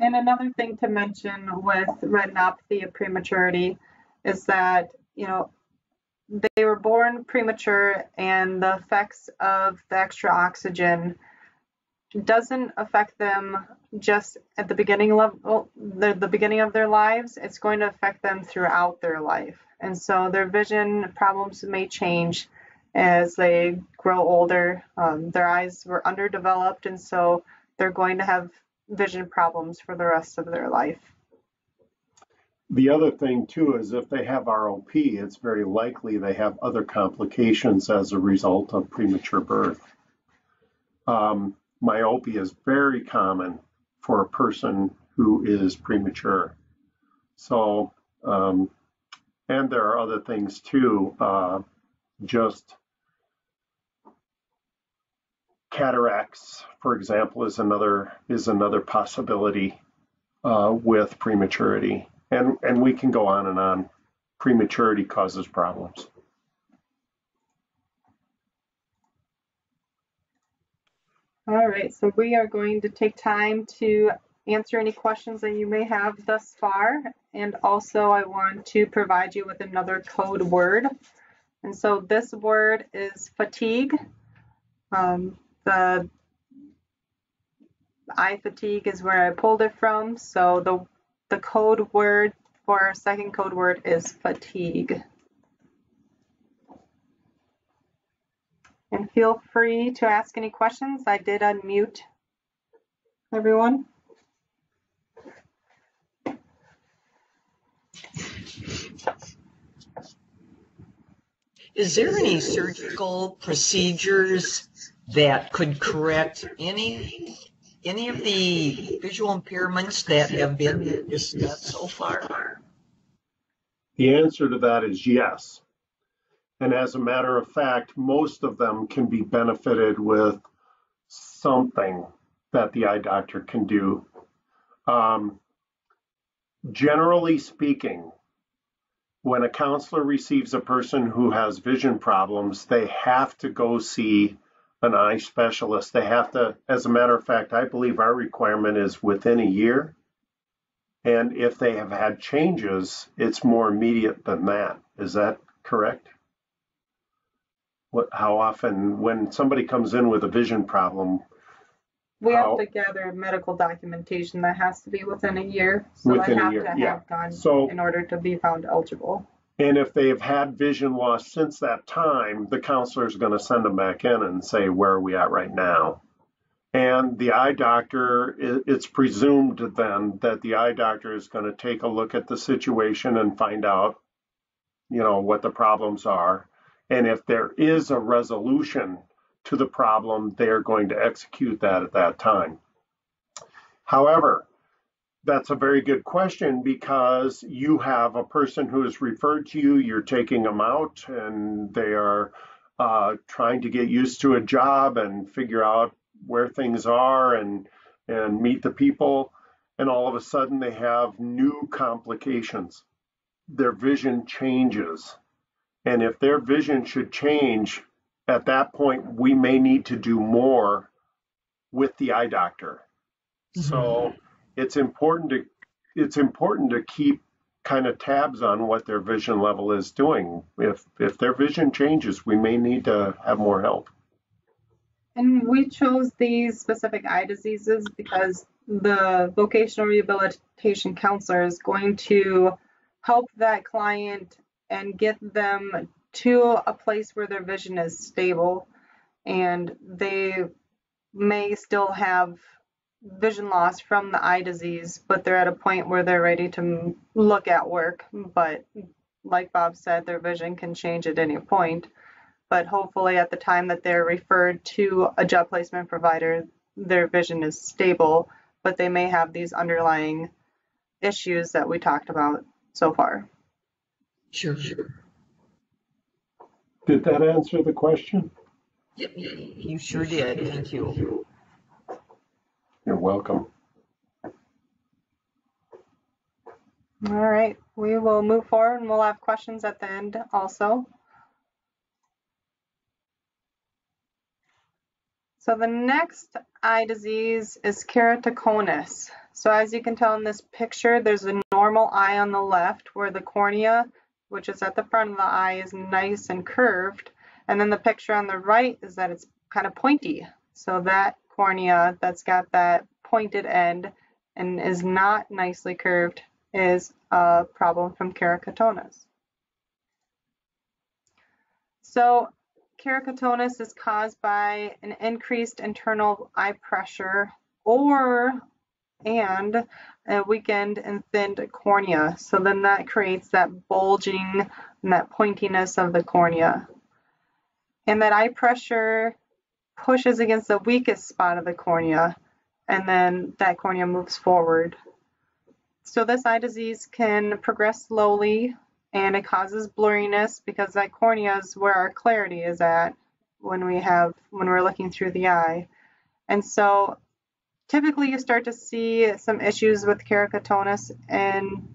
And another thing to mention with retinopathy of prematurity is that, you know, they were born premature, and the effects of the extra oxygen doesn't affect them just at the beginning level, the beginning of their lives. It's going to affect them throughout their life. And so their vision problems may change as they grow older. Their eyes were underdeveloped, and so they're going to have vision problems for the rest of their life. The other thing too is if they have ROP, it's very likely they have other complications as a result of premature birth. Myopia is very common for a person who is premature. So, and there are other things too, just cataracts, for example, is another possibility with prematurity. And we can go on and on. Prematurity causes problems. All right, so we are going to take time to answer any questions that you may have thus far. And also I want to provide you with another code word. And so this word is fatigue. The eye fatigue is where I pulled it from. So the code word for our second code word is fatigue. And feel free to ask any questions. I did unmute everyone. Is there any surgical procedures that could correct any of the visual impairments that have been discussed so far? The answer to that is yes. And as a matter of fact, most of them can be benefited with something that the eye doctor can do. Generally speaking, when a counselor receives a person who has vision problems, they have to go see an eye specialist. They have to, as a matter of fact, I believe our requirement is within a year. And if they have had changes, it's more immediate than that. Is that correct? How often, when somebody comes in with a vision problem, we have to gather medical documentation that has to be within a year. So within I have a year, to yeah. have gone So, in order to be found eligible. And if they have had vision loss since that time, the counselor is going to send them back in and say, where are we at right now? And the eye doctor, it's presumed then that the eye doctor is going to take a look at the situation and find out, what the problems are. And if there is a resolution to the problem, they're going to execute that at that time. However, that's a very good question because you have a person who is referred to you, you're taking them out, and they are trying to get used to a job and figure out where things are and meet the people. And all of a sudden they have new complications. Their vision changes. And if their vision should change, at that point, we may need to do more with the eye doctor. Mm-hmm. So it's important to keep kind of tabs on what their vision level is doing. If their vision changes, we may need to have more help. And we chose these specific eye diseases because the vocational rehabilitation counselor is going to help that client and get them to a place where their vision is stable, and they may still have vision loss from the eye disease, but they're at a point where they're ready to look at work. But like Bob said, their vision can change at any point. But hopefully at the time that they're referred to a job placement provider, their vision is stable, but they may have these underlying issues that we talked about so far. Sure. Did that answer the question? Yep, you sure did. Thank you. You're welcome. All right, we will move forward and we'll have questions at the end also. So the next eye disease is keratoconus. So as you can tell in this picture, there's a normal eye on the left where the cornea, which is at the front of the eye, is nice and curved. And then the picture on the right is that it's kind of pointy. So that cornea that's got that pointed end and is not nicely curved is a problem from keratoconus. So keratoconus is caused by an increased internal eye pressure and a weakened and thinned cornea. So then that creates that bulging and that pointiness of the cornea. And that eye pressure pushes against the weakest spot of the cornea, and then that cornea moves forward. So this eye disease can progress slowly, and it causes blurriness because that cornea is where our clarity is at when we're looking through the eye. And so typically you start to see some issues with keratoconus in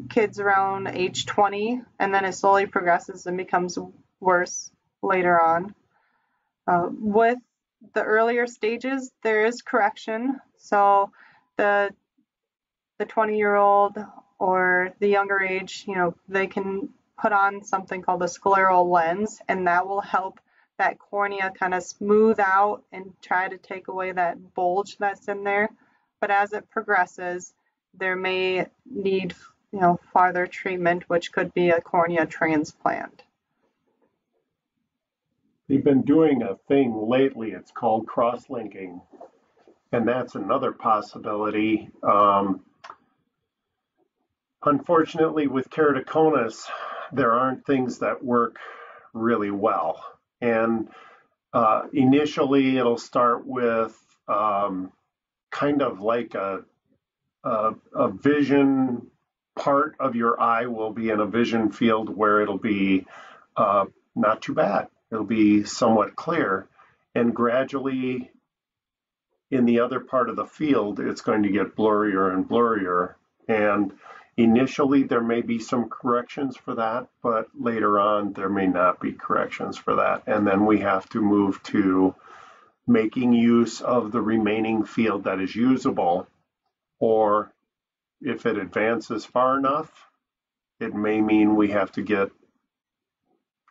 kids around age 20, and then it slowly progresses and becomes worse later on. With the earlier stages, there is correction. So the 20-year-old or the younger age, they can put on something called a scleral lens, and that will help that cornea kind of smooth out and try to take away that bulge that's in there. But as it progresses, there may need, farther treatment, which could be a cornea transplant. They've been doing a thing lately, it's called cross-linking, and that's another possibility. Unfortunately, with keratoconus, there aren't things that work really well. And initially, it'll start with kind of like a vision part of your eye will be in a vision field where it'll be not too bad. It'll be somewhat clear. And gradually, in the other part of the field, it's going to get blurrier and blurrier. And initially, there may be some corrections for that, but later on, there may not be corrections for that. And then we have to move to making use of the remaining field that is usable, or if it advances far enough, it may mean we have to get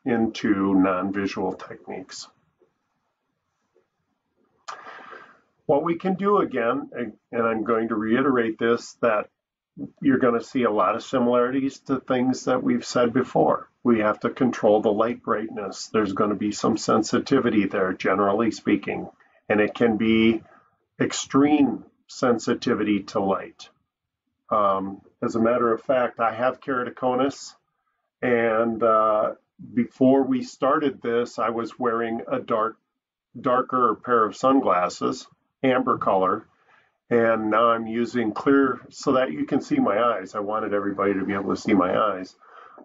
into non-visual techniques. What we can do again, and I'm going to reiterate this, that you're going to see a lot of similarities to things that we've said before. We have to control the light brightness. There's going to be some sensitivity there, generally speaking, and it can be extreme sensitivity to light. As a matter of fact, I have keratoconus, and before we started this, I was wearing a darker pair of sunglasses, amber color, and now I'm using clear so that you can see my eyes. I wanted everybody to be able to see my eyes.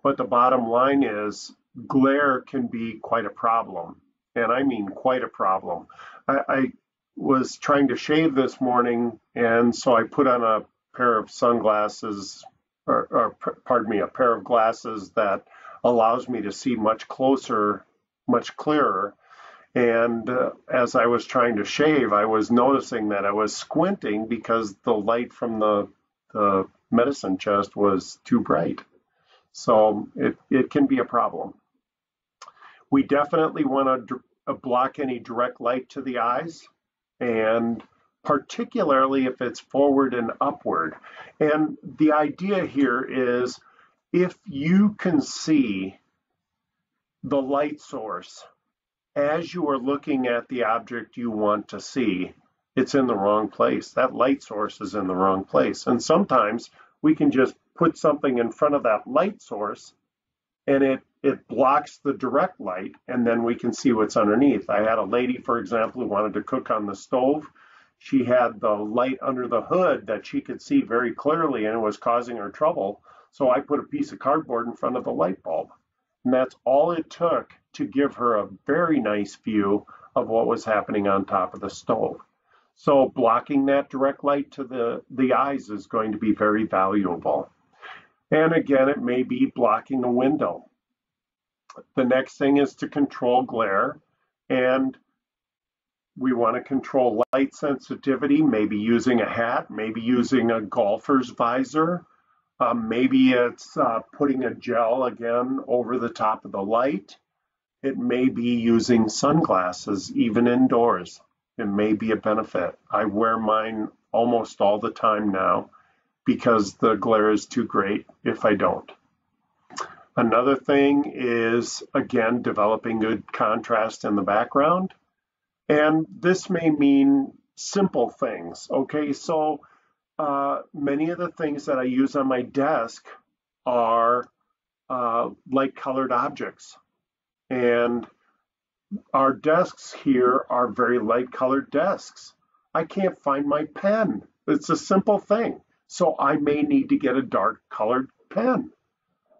But the bottom line is glare can be quite a problem, and I mean quite a problem. I was trying to shave this morning, and so I put on a pair of sunglasses, or pardon me, a pair of glasses that allows me to see much closer, much clearer. And as I was trying to shave, I was noticing that I was squinting because the light from the medicine chest was too bright. So it can be a problem. We definitely want to block any direct light to the eyes, and particularly if it's forward and upward. And the idea here is if you can see the light source as you are looking at the object you want to see, it's in the wrong place. That light source is in the wrong place. And sometimes we can just put something in front of that light source and it blocks the direct light, and then we can see what's underneath. I had a lady, for example, who wanted to cook on the stove. She had the light under the hood that she could see very clearly, and it was causing her trouble. So I put a piece of cardboard in front of the light bulb. And that's all it took to give her a very nice view of what was happening on top of the stove. So blocking that direct light to the eyes is going to be very valuable. And again, it may be blocking a window. The next thing is to control glare, and we want to control light sensitivity, maybe using a hat, maybe using a golfer's visor. Maybe it's putting a gel again over the top of the light. It may be using sunglasses, even indoors. It may be a benefit. I wear mine almost all the time now because the glare is too great if I don't. Another thing is, again, developing good contrast in the background. And this may mean simple things. Okay, so many of the things that I use on my desk are light-colored objects. And our desks here are very light-colored desks. I can't find my pen. It's a simple thing. So I may need to get a dark-colored pen.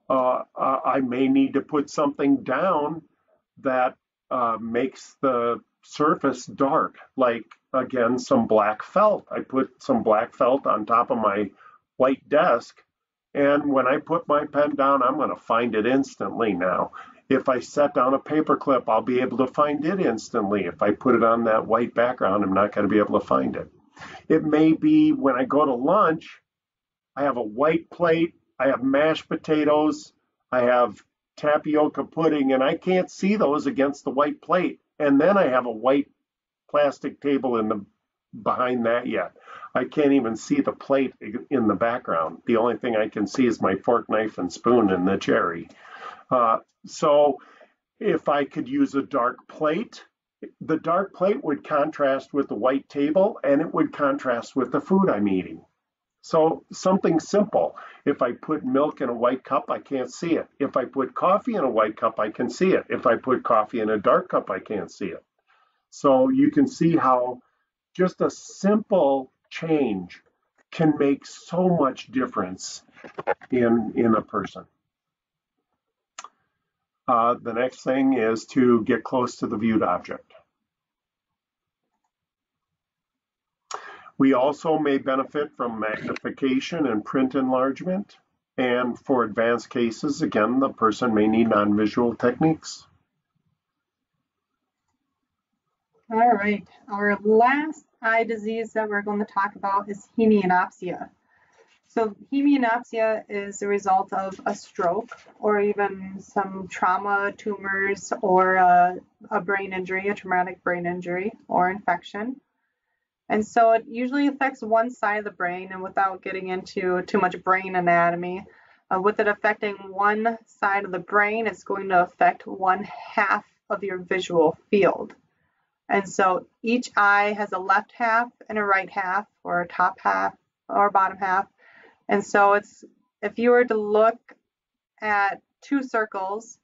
I may need to put something down that makes the surface dark, like, again, some black felt. I put some black felt on top of my white desk, And when I put my pen down, I'm going to find it instantly now. If I set down a paper clip, I'll be able to find it instantly. If I put it on that white background, I'm not going to be able to find it. It may be when I go to lunch, I have a white plate, I have mashed potatoes, I have tapioca pudding, and I can't see those against the white plate. And then I have a white plastic table behind that yet. I can't even see the plate in the background. The only thing I can see is my fork, knife, and spoon and the cherry. So if I could use a dark plate, the dark plate would contrast with the white table, and it would contrast with the food I'm eating. So something simple. If I put milk in a white cup, I can't see it. If I put coffee in a white cup, I can see it. If I put coffee in a dark cup, I can't see it. So you can see how just a simple change can make so much difference in a person. The next thing is to get close to the viewed object. We also may benefit from magnification and print enlargement. And for advanced cases, again, the person may need non-visual techniques. All right, our last eye disease that we're going to talk about is hemianopsia. So hemianopsia is the result of a stroke or even some trauma, tumors, or a brain injury, a traumatic brain injury or infection. And so it usually affects one side of the brain, and without getting into too much brain anatomy, with it affecting one side of the brain, it's going to affect one half of your visual field. And so each eye has a left half and a right half, or a top half or bottom half. And so if you were to look at two circles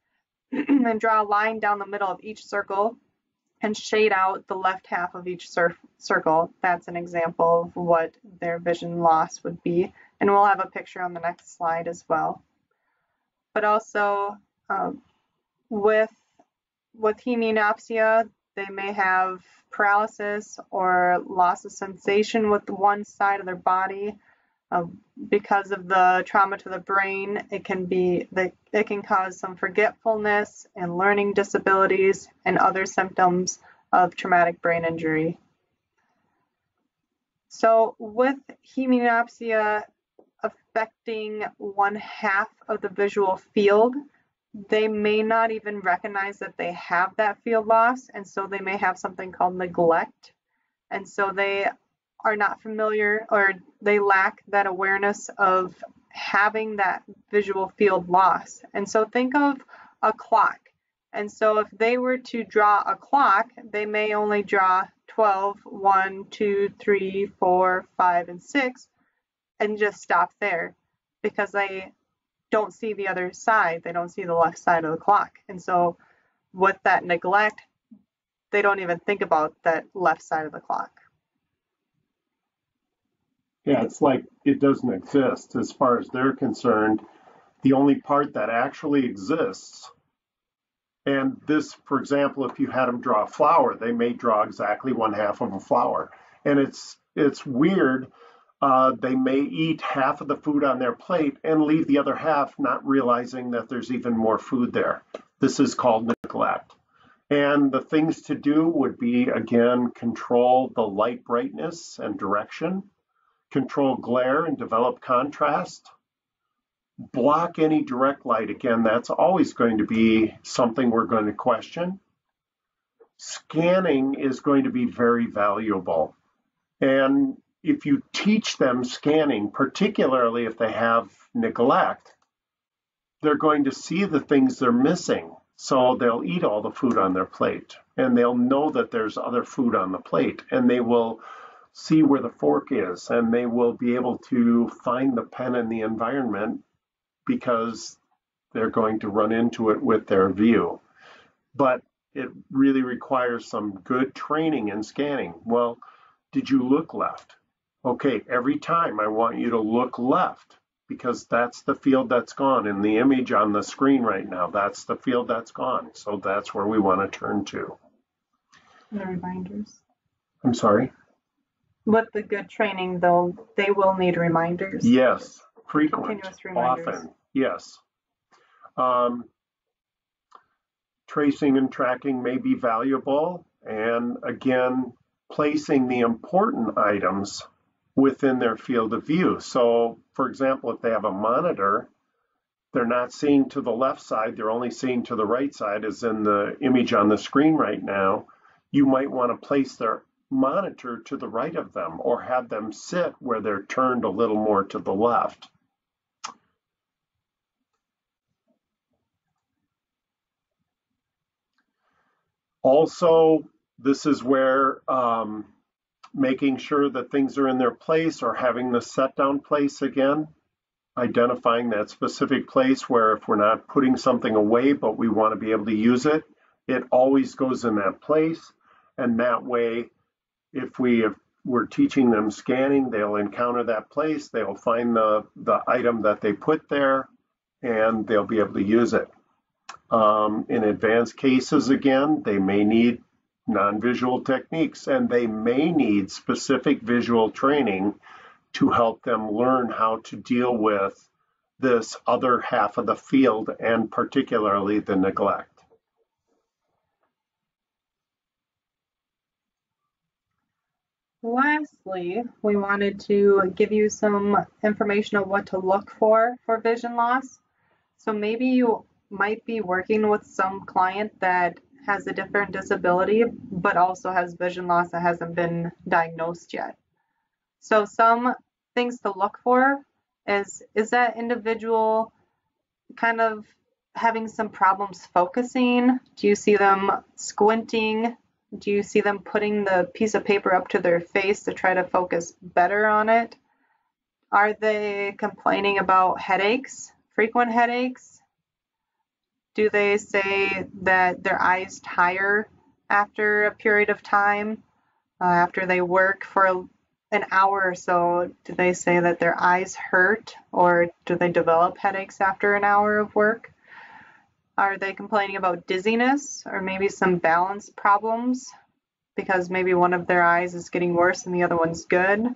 and draw a line down the middle of each circle and shade out the left half of each circle, that's an example of what their vision loss would be. And we'll have a picture on the next slide as well. But also with hemianopsia, they may have paralysis or loss of sensation with one side of their body. Because of the trauma to the brain, it can cause some forgetfulness and learning disabilities and other symptoms of traumatic brain injury. So with hemianopsia affecting one half of the visual field, they may not even recognize that they have that field loss, and so they may have something called neglect. And so they are not familiar, or they lack that awareness of having that visual field loss. And so think of a clock. And so if they were to draw a clock, they may only draw 12, 1, 2, 3, 4, 5, and 6, and just stop there because they don't see the other side. They don't see the left side of the clock. And so with that neglect, they don't even think about that left side of the clock. Yeah, it's like it doesn't exist. As far as they're concerned, the only part that actually exists, and this, for example, if you had them draw a flower, they may draw exactly one half of a flower. And it's weird. They may eat half of the food on their plate and leave the other half, not realizing that there's even more food there. This is called neglect. And the things to do would be, again, control the light brightness and direction, control glare and develop contrast, block any direct light. Again, that's always going to be something we're going to question. Scanning is going to be very valuable. And if you teach them scanning, particularly if they have neglect, they're going to see the things they're missing. So they'll eat all the food on their plate, and they'll know that there's other food on the plate, and they will see where the fork is, and they will be able to find the pen in the environment because they're going to run into it with their view. But it really requires some good training in scanning. Well, did you look left? Okay, every time I want you to look left because that's the field that's gone. In the image on the screen right now, that's the field that's gone. So that's where we want to turn to. The reminders. I'm sorry? With the good training, though, they will need reminders. Yes, frequent, Continuous reminders. often, yes. Tracing and tracking may be valuable, and again, placing the important items within their field of view. So, for example, if they have a monitor, they're not seeing to the left side, they're only seeing to the right side, as in the image on the screen right now. You might want to place their monitor to the right of them or have them sit where they're turned a little more to the left. Also, this is where making sure that things are in their place or having the set down place again, identifying that specific place where if we're not putting something away but we want to be able to use it, it always goes in that place. And that way, if we're teaching them scanning, they'll encounter that place, they'll find the item that they put there, and they'll be able to use it. In advanced cases, again, they may need non-visual techniques, and they may need specific visual training to help them learn how to deal with this other half of the field, and particularly the neglect. Lastly, we wanted to give you some information on what to look for vision loss. So maybe you might be working with some client that has a different disability, but also has vision loss that hasn't been diagnosed yet. So some things to look for is that individual kind of having some problems focusing? Do you see them squinting? Do you see them putting the piece of paper up to their face to try to focus better on it? Are they complaining about headaches, frequent headaches? Do they say that their eyes tire after a period of time? After they work for an hour or so, do they say that their eyes hurt, or do they develop headaches after an hour of work? Are they complaining about dizziness or maybe some balance problems because maybe one of their eyes is getting worse and the other one's good?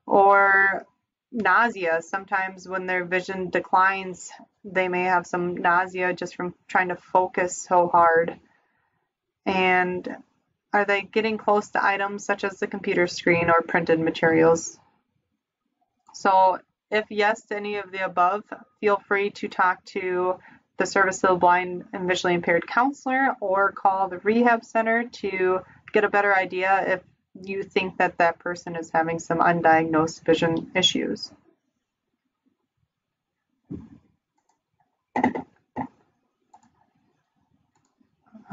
Or nausea. Sometimes when their vision declines, they may have some nausea just from trying to focus so hard. And are they getting close to items such as the computer screen or printed materials? So if yes to any of the above, feel free to talk to the Service of the Blind and Visually Impaired counselor or call the rehab center to get a better idea if you think that that person is having some undiagnosed vision issues.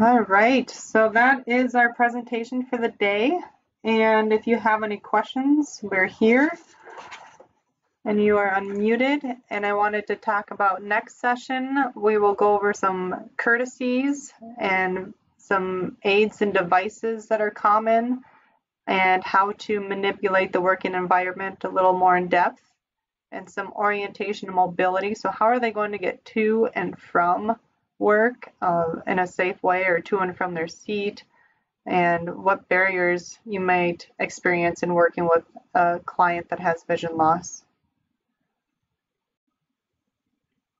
All right, so that is our presentation for the day. And if you have any questions, we're here. And you are unmuted. And I wanted to talk about next session. We will go over some courtesies and some aids and devices that are common and how to manipulate the working environment a little more in depth, and some orientation and mobility. So how are they going to get to and from work in a safe way, or to and from their seat, and what barriers you might experience in working with a client that has vision loss.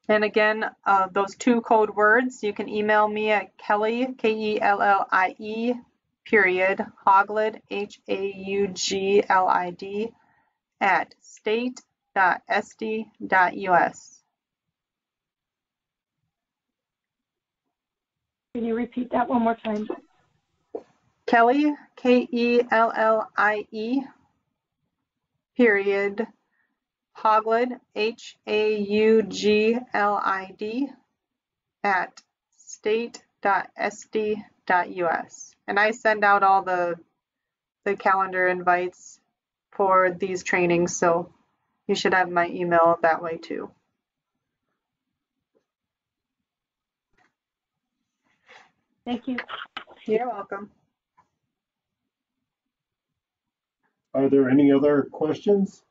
And again, those two code words, you can email me at Kellie, Kellie, period, Hauglid, Hauglid, at state.sd.us. Can you repeat that one more time? Kellie, Kellie, period, Hauglid, Hauglid, at state.sd.us. And I send out all the calendar invites for these trainings, so you should have my email that way too. Thank you. You're welcome. Are there any other questions?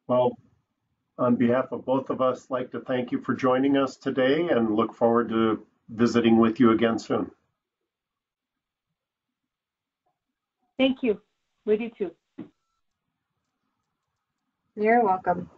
Well, on behalf of both of us, I'd like to thank you for joining us today and look forward to visiting with you again soon. Thank you. We do too. You're welcome.